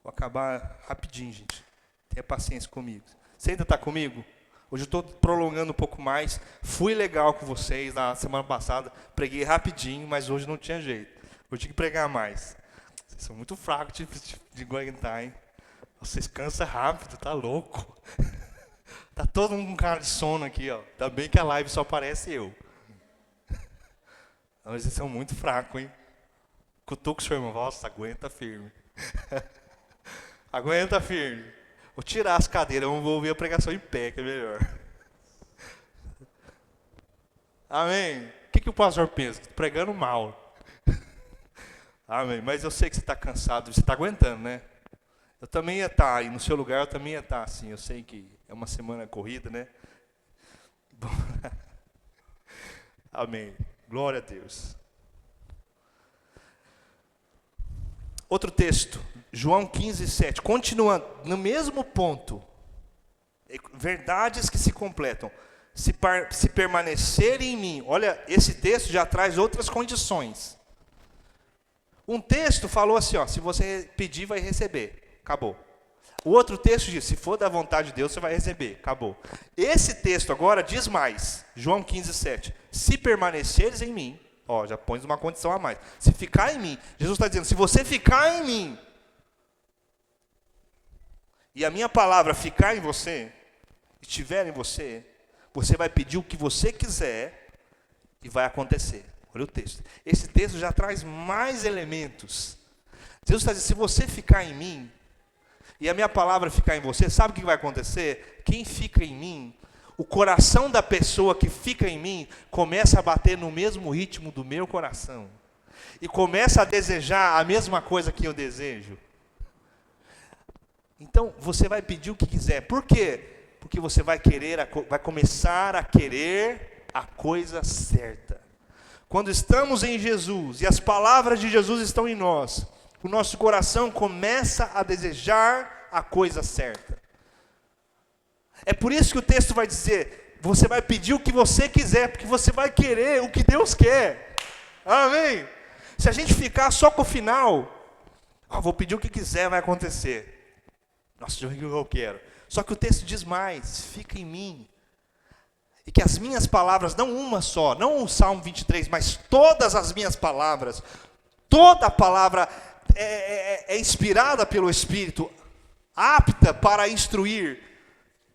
Vou acabar rapidinho, gente. Tenha paciência comigo. Você ainda está comigo? Hoje eu estou prolongando um pouco mais. Fui legal com vocês na semana passada. Preguei rapidinho, mas hoje não tinha jeito. Hoje tinha que pregar mais. Vocês são muito fracos de aguentar, hein? Vocês cansam rápido, tá louco. Tá todo mundo com cara de sono aqui, ó. Ainda bem que a live só aparece eu. Mas vocês são muito fracos, hein? Cutuca o seu irmão. Nossa, aguenta firme. Aguenta firme. Vou tirar as cadeiras, vamos ouvir a pregação em pé, que é melhor. Amém? O que o pastor pensa? Estou pregando mal. Amém. Mas eu sei que você está cansado, você está aguentando, né? Eu também ia estar aí no seu lugar, eu também ia estar assim. Eu sei que é uma semana corrida, né? Bom, amém. Glória a Deus. Outro texto, João 15:7. Continuando, no mesmo ponto. Verdades que se completam. Se permanecerem em mim. Olha, esse texto já traz outras condições. Um texto falou assim, ó, se você pedir, vai receber. Acabou. O outro texto diz, se for da vontade de Deus, você vai receber. Acabou. Esse texto agora diz mais. João 15:7. Se permaneceres em mim, ó, já põe uma condição a mais. Se ficar em mim, Jesus está dizendo, se você ficar em mim, e a minha palavra ficar em você, estiver em você, você vai pedir o que você quiser, e vai acontecer. Olha o texto. Esse texto já traz mais elementos. Jesus está dizendo, se você ficar em mim, e a minha palavra ficar em você, sabe o que vai acontecer? Quem fica em mim, o coração da pessoa que fica em mim, começa a bater no mesmo ritmo do meu coração. E começa a desejar a mesma coisa que eu desejo. Então, você vai pedir o que quiser. Por quê? Porque você vai começar a querer a coisa certa. Quando estamos em Jesus, e as palavras de Jesus estão em nós, o nosso coração começa a desejar a coisa certa. É por isso que o texto vai dizer, você vai pedir o que você quiser, porque você vai querer o que Deus quer. Amém? Se a gente ficar só com o final, vou pedir o que quiser, vai acontecer. Nossa, o que eu quero. Só que o texto diz mais, fica em mim. E que as minhas palavras, não uma só, não o Salmo 23, mas todas as minhas palavras, toda a palavra é inspirada pelo Espírito, apta para instruir.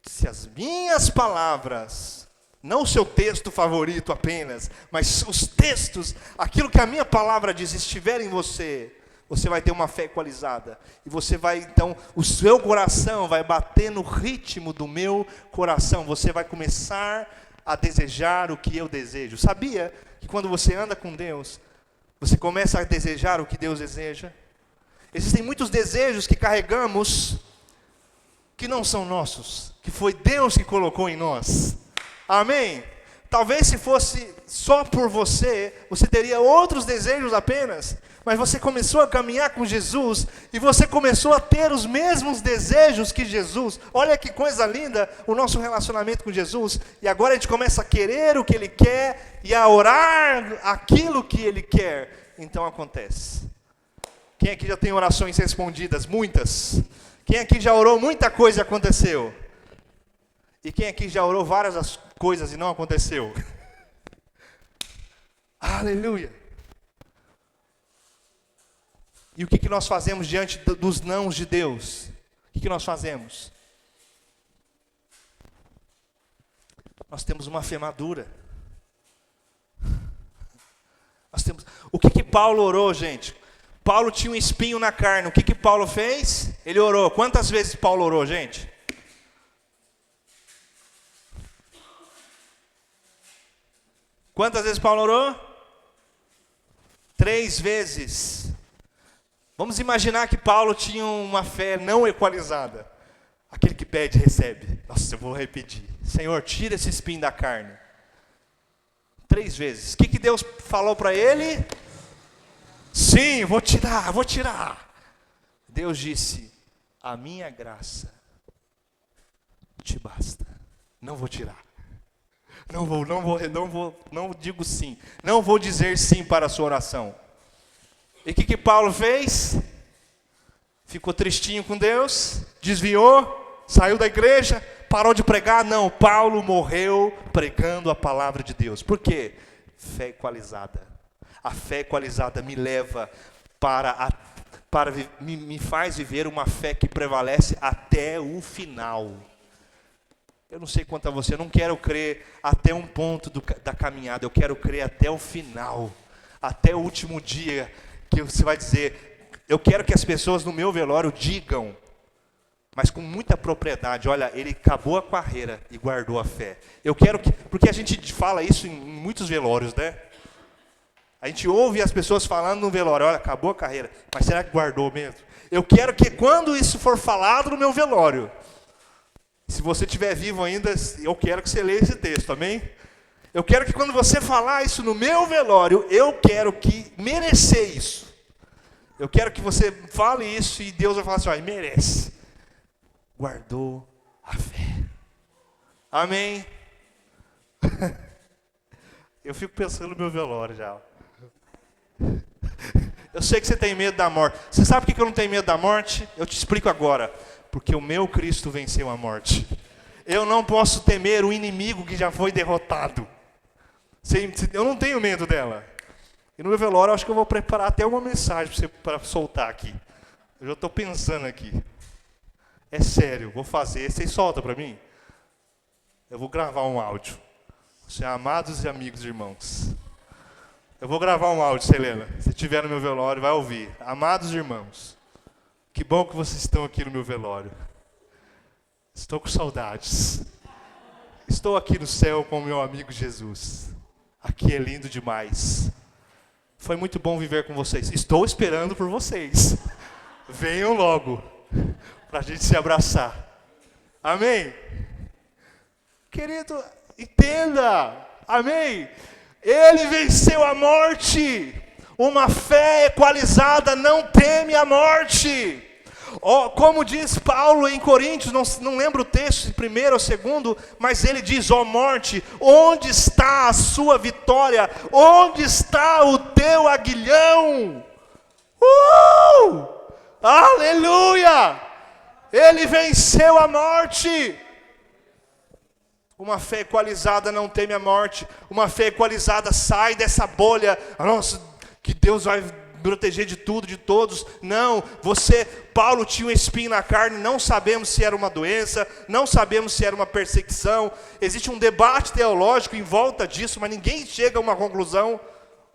Se as minhas palavras, não o seu texto favorito apenas, mas os textos, aquilo que a minha palavra diz, estiver em você, você vai ter uma fé equalizada. E você vai, então, o seu coração vai bater no ritmo do meu coração. Você vai começar a desejar o que eu desejo. Sabia que quando você anda com Deus, você começa a desejar o que Deus deseja? Existem muitos desejos que carregamos que não são nossos, que foi Deus que colocou em nós. Amém? Talvez se fosse só por você, você teria outros desejos apenas, mas você começou a caminhar com Jesus e você começou a ter os mesmos desejos que Jesus. Olha que coisa linda o nosso relacionamento com Jesus. E agora a gente começa a querer o que Ele quer e a orar aquilo que Ele quer. Então acontece. Quem aqui já tem orações respondidas? Muitas. Quem aqui já orou muita coisa e aconteceu? E quem aqui já orou várias coisas e não aconteceu? Aleluia! E o que nós fazemos diante dos nãos de Deus? O que nós fazemos? Nós temos uma fé madura. O que Paulo orou, gente? Paulo tinha um espinho na carne. O que Paulo fez? Ele orou. Quantas vezes Paulo orou, gente? Quantas vezes Paulo orou? 3 vezes. Vamos imaginar que Paulo tinha uma fé não equalizada. Aquele que pede, recebe. Nossa, eu vou repetir. Senhor, tira esse espinho da carne. 3 vezes. O que Deus falou para ele? Sim, vou tirar. Deus disse, a minha graça te basta. Não vou tirar. Não digo sim. Não vou dizer sim para a sua oração. E o que Paulo fez? Ficou tristinho com Deus, desviou, saiu da igreja, parou de pregar? Não, Paulo morreu pregando a palavra de Deus. Por quê? Fé equalizada. A fé equalizada me leva me faz viver uma fé que prevalece até o final. Eu não sei quanto a você, eu não quero crer até um ponto da caminhada, eu quero crer até o final, até o último dia, que você vai dizer, eu quero que as pessoas no meu velório digam, mas com muita propriedade, olha, ele acabou a carreira e guardou a fé. Eu quero que, porque a gente fala isso em muitos velórios, né? A gente ouve as pessoas falando no velório, olha, acabou a carreira, mas será que guardou mesmo? Eu quero que quando isso for falado no meu velório, se você estiver vivo ainda, eu quero que você leia esse texto, amém? Eu quero que quando você falar isso no meu velório, eu quero que merecer isso. Eu quero que você fale isso e Deus vai falar assim, ó, merece. Guardou a fé. Amém? Eu fico pensando no meu velório já. Eu sei que você tem medo da morte. Você sabe por que eu não tenho medo da morte? Eu te explico agora. Porque o meu Cristo venceu a morte. Eu não posso temer o inimigo que já foi derrotado. Eu não tenho medo dela. E no meu velório eu acho que eu vou preparar até uma mensagem para soltar aqui. Eu já estou pensando aqui. É sério, vou fazer. Vocês soltam para mim? Eu vou gravar um áudio. Você, amados e amigos irmãos. Eu vou gravar um áudio, Selena. Se estiver no meu velório, vai ouvir. Amados irmãos. Que bom que vocês estão aqui no meu velório. Estou com saudades. Estou aqui no céu com o meu amigo Jesus. Aqui é lindo demais. Foi muito bom viver com vocês. Estou esperando por vocês. Venham logo, para a gente se abraçar. Amém? Querido, entenda. Amém? Ele venceu a morte. Uma fé equalizada não teme a morte. Oh, como diz Paulo em Coríntios, não lembro o texto, primeiro ou segundo, mas ele diz, ó morte, onde está a sua vitória? Onde está o teu aguilhão? Aleluia! Ele venceu a morte. Uma fé equalizada não teme a morte. Uma fé equalizada sai dessa bolha. Nossa, que Deus vai proteger de tudo, de todos. Não, Paulo tinha um espinho na carne, não sabemos se era uma doença, não sabemos se era uma perseguição. Existe um debate teológico em volta disso, mas ninguém chega a uma conclusão.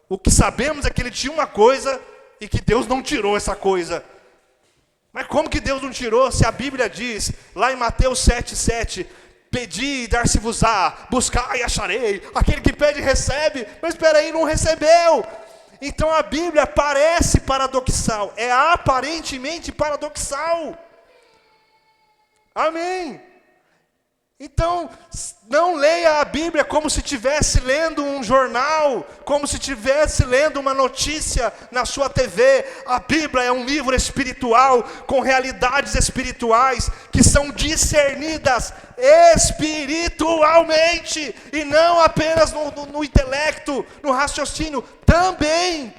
O que sabemos é que ele tinha uma coisa e que Deus não tirou essa coisa. Mas como que Deus não tirou? Se a Bíblia diz, lá em Mateus 7,7, pedi e dar-se-vos-á, buscai e acharei, aquele que pede recebe, mas espera aí, não recebeu. Então a Bíblia parece paradoxal, é aparentemente paradoxal. Amém? Então, não leia a Bíblia como se estivesse lendo um jornal, como se estivesse lendo uma notícia na sua TV. A Bíblia é um livro espiritual, com realidades espirituais, que são discernidas espiritualmente, e não apenas no intelecto, no raciocínio, também,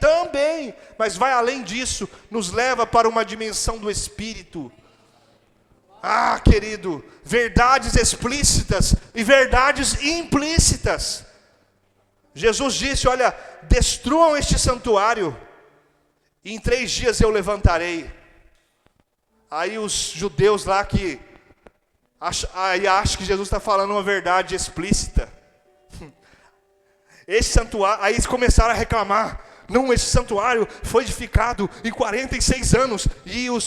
mas vai além disso, nos leva para uma dimensão do Espírito. Ah, querido, verdades explícitas e verdades implícitas. Jesus disse, olha, destruam este santuário, e em 3 dias eu levantarei. Aí os judeus lá que acham que Jesus está falando uma verdade explícita. Esse santuário, aí eles começaram a reclamar. Não, esse santuário foi edificado em 46 anos e o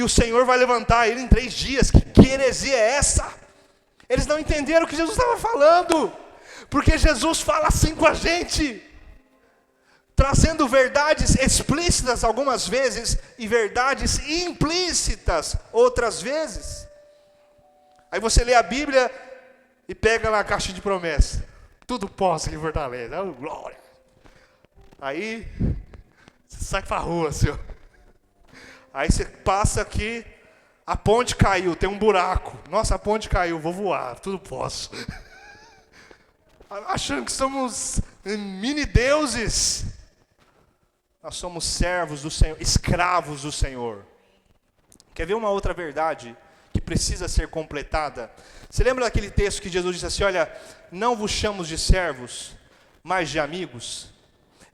Senhor vai levantar ele em 3 dias. Que heresia é essa? Eles não entenderam o que Jesus estava falando, porque Jesus fala assim com a gente, trazendo verdades explícitas algumas vezes e verdades implícitas outras vezes. Aí você lê a Bíblia e pega lá a caixa de promessa. Tudo posso que fortalece. Oh, glória. Aí, você sai pra rua, Senhor. Aí você passa aqui, a ponte caiu, tem um buraco. Nossa, a ponte caiu, vou voar, tudo posso. Achando que somos mini deuses. Nós somos servos do Senhor, escravos do Senhor. Quer ver uma outra verdade que precisa ser completada? Você lembra daquele texto que Jesus disse assim, olha, não vos chamo de servos, mas de amigos?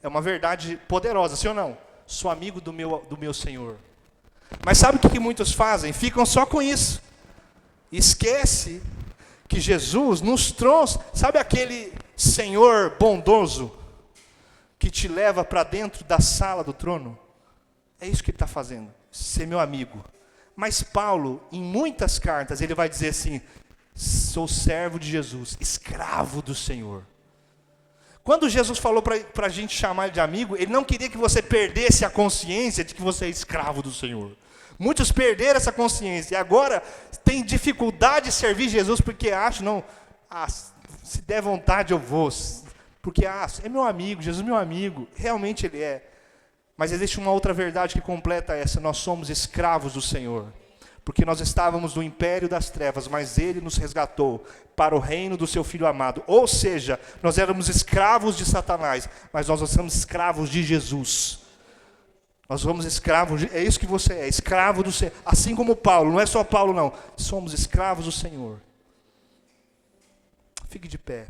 É uma verdade poderosa, sim ou não? Sou amigo do meu Senhor. Mas sabe o que muitos fazem? Ficam só com isso. Esquece que Jesus nos trouxe, sabe aquele Senhor bondoso que te leva para dentro da sala do trono? É isso que ele está fazendo, ser meu amigo. Mas Paulo, em muitas cartas, ele vai dizer assim, sou servo de Jesus, escravo do Senhor. Quando Jesus falou para a gente chamar ele de amigo, ele não queria que você perdesse a consciência de que você é escravo do Senhor. Muitos perderam essa consciência e agora tem dificuldade de servir Jesus porque acham, não, se der vontade eu vou, porque é meu amigo, Jesus é meu amigo, realmente ele é. Mas existe uma outra verdade que completa essa, nós somos escravos do Senhor. Porque nós estávamos no império das trevas, mas Ele nos resgatou para o reino do Seu Filho amado. Ou seja, nós éramos escravos de Satanás, mas nós somos escravos de Jesus. Nós somos escravos, é isso que você é, escravo do Senhor. Assim como Paulo, não é só Paulo não, somos escravos do Senhor. Fique de pé.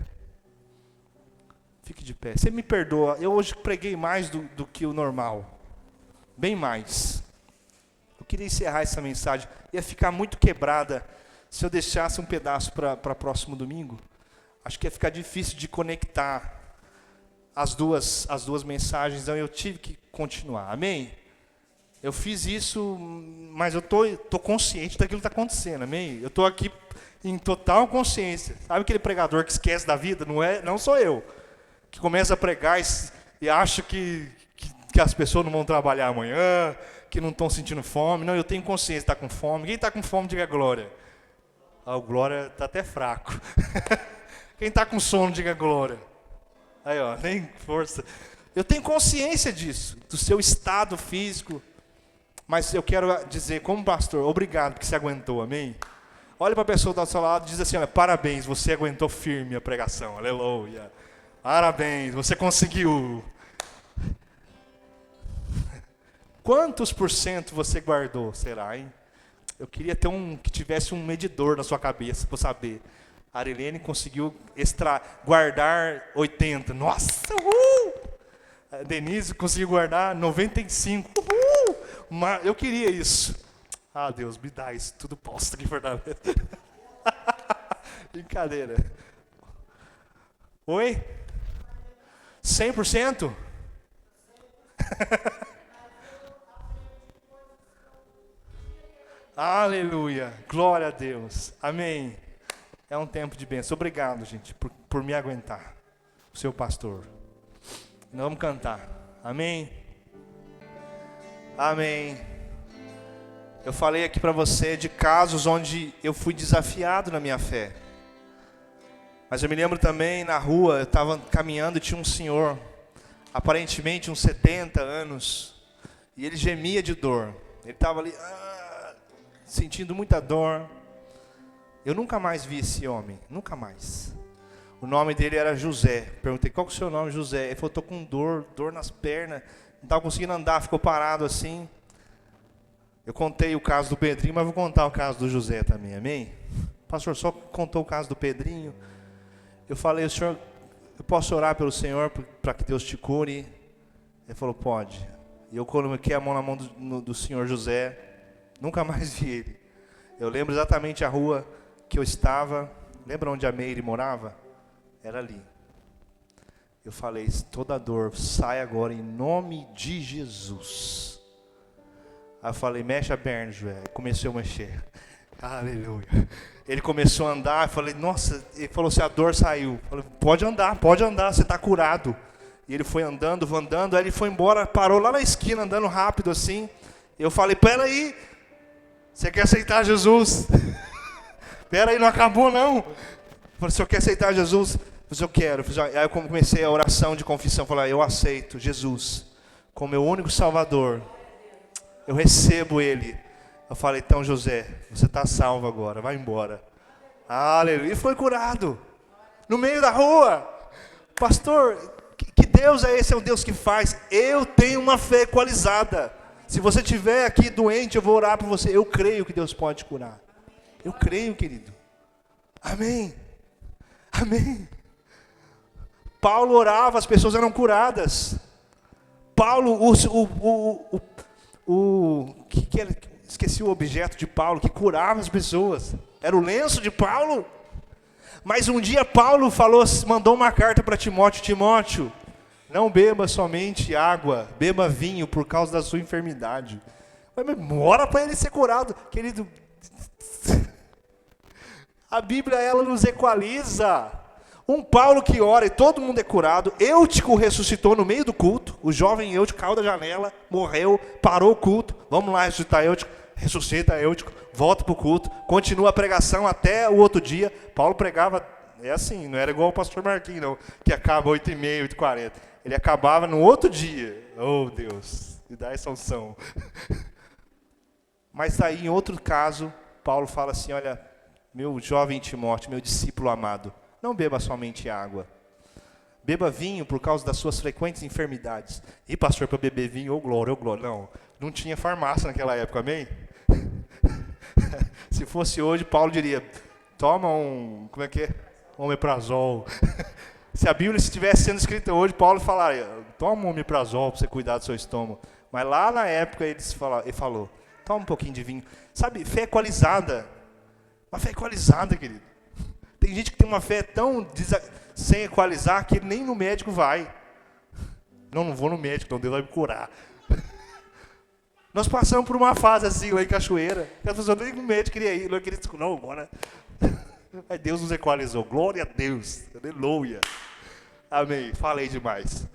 Fique de pé. Você me perdoa, eu hoje preguei mais do que o normal. Bem mais. Eu queria encerrar essa mensagem. Ia ficar muito quebrada se eu deixasse um pedaço para próximo domingo. Acho que ia ficar difícil de conectar as duas mensagens. Então eu tive que continuar. Amém? Eu fiz isso, mas eu tô consciente daquilo que está acontecendo. Amém? Eu estou aqui em total consciência. Sabe aquele pregador que esquece da vida? Não sou eu. Que começa a pregar e acha que as pessoas não vão trabalhar amanhã, que não estão sentindo fome. Não, eu tenho consciência de estar com fome. Quem está com fome, diga glória. O glória está até fraco. Quem está com sono, diga glória. Aí, ó, nem força. Eu tenho consciência disso, do seu estado físico. Mas eu quero dizer, como pastor, obrigado porque você aguentou, amém? Olha para a pessoa do seu lado e diz assim, olha, parabéns, você aguentou firme a pregação, aleluia. Parabéns, você conseguiu. Quantos por cento você guardou, será, hein? Eu queria ter que tivesse um medidor na sua cabeça, para saber. A Arilene conseguiu guardar 80. Nossa, A Denise conseguiu guardar 95. Eu queria isso. Ah, Deus, me dá isso. Tudo posto aqui em Fortaleza. Brincadeira. Oi? 100%? Aleluia, glória a Deus, amém. É um tempo de bênção. Obrigado, gente, por me aguentar, seu pastor. Nós vamos cantar, amém? Amém. Eu falei aqui para você de casos onde eu fui desafiado na minha fé. Mas eu me lembro também, na rua, eu estava caminhando e tinha um senhor, aparentemente uns 70 anos, e ele gemia de dor. Ele estava ali, sentindo muita dor. Eu nunca mais vi esse homem, nunca mais. O nome dele era José. Perguntei, qual que é o seu nome, José? Ele falou, estou com dor nas pernas, não estava conseguindo andar, ficou parado assim. Eu contei o caso do Pedrinho, mas vou contar o caso do José também, amém? O pastor só contou o caso do Pedrinho. Eu falei, senhor, eu posso orar pelo Senhor para que Deus te cure? Ele falou, pode. E eu coloquei a mão na mão do senhor José, nunca mais vi ele. Eu lembro exatamente a rua que eu estava, lembra onde a Meire morava? Era ali. Eu falei, toda dor sai agora em nome de Jesus. Aí eu falei, mexe a perna, Joé. Começou a mexer. Aleluia. Ele começou a andar, eu falei, nossa, ele falou assim, a dor saiu. Eu falei, pode andar, você está curado. E ele foi andando, aí ele foi embora, parou lá na esquina, andando rápido assim. Eu falei, peraí, você quer aceitar Jesus? Peraí, não acabou não. Eu falei, o senhor quer aceitar Jesus? Eu quero. Aí eu comecei a oração de confissão, falei, eu aceito Jesus como meu único Salvador. Eu recebo ele. Eu falei, então José, você está salvo agora, vai embora. Aleluia. E foi curado. No meio da rua. Pastor, que Deus é esse? É um Deus que faz. Eu tenho uma fé equalizada. Se você estiver aqui doente, eu vou orar por você. Eu creio que Deus pode te curar. Eu creio, querido. Amém. Amém. Paulo orava, as pessoas eram curadas. Paulo, esqueci o objeto de Paulo, que curava as pessoas. Era o lenço de Paulo. Mas um dia Paulo mandou uma carta para Timóteo. Timóteo, não beba somente água, beba vinho por causa da sua enfermidade. Mas ora para ele ser curado. Querido, a Bíblia, ela nos equaliza. Um Paulo que ora e todo mundo é curado. Eutico ressuscitou no meio do culto. O jovem Eutico caiu da janela, morreu, parou o culto. Vamos lá ressuscitar Eutico. Ressuscita Eutico, volta para o culto. Continua a pregação até o outro dia. Paulo pregava, é assim, não era igual o pastor Marquinhos, não, que acaba 8h30, 8h40. Ele acabava no outro dia. Oh, Deus, me dá essa unção. Mas aí, em outro caso, Paulo fala assim, olha, meu jovem Timóteo, meu discípulo amado, não beba somente água. Beba vinho por causa das suas frequentes enfermidades. E pastor, para beber vinho, ô glória. Não tinha farmácia naquela época, amém? Se fosse hoje, Paulo diria, toma um omeprazol. Se a Bíblia estivesse sendo escrita hoje, Paulo falaria, toma um omeprazol para você cuidar do seu estômago. Mas lá na época ele falou, toma um pouquinho de vinho. Sabe, fé equalizada. Uma fé equalizada, querido. Tem gente que tem uma fé tão sem equalizar que nem no médico vai. Não vou no médico, então Deus vai me curar. Nós passamos por uma fase assim lá em Cachoeira. As pessoas nem no médico queria ir. Não, agora. Mas Deus nos equalizou. Glória a Deus. Aleluia. Amém. Falei demais.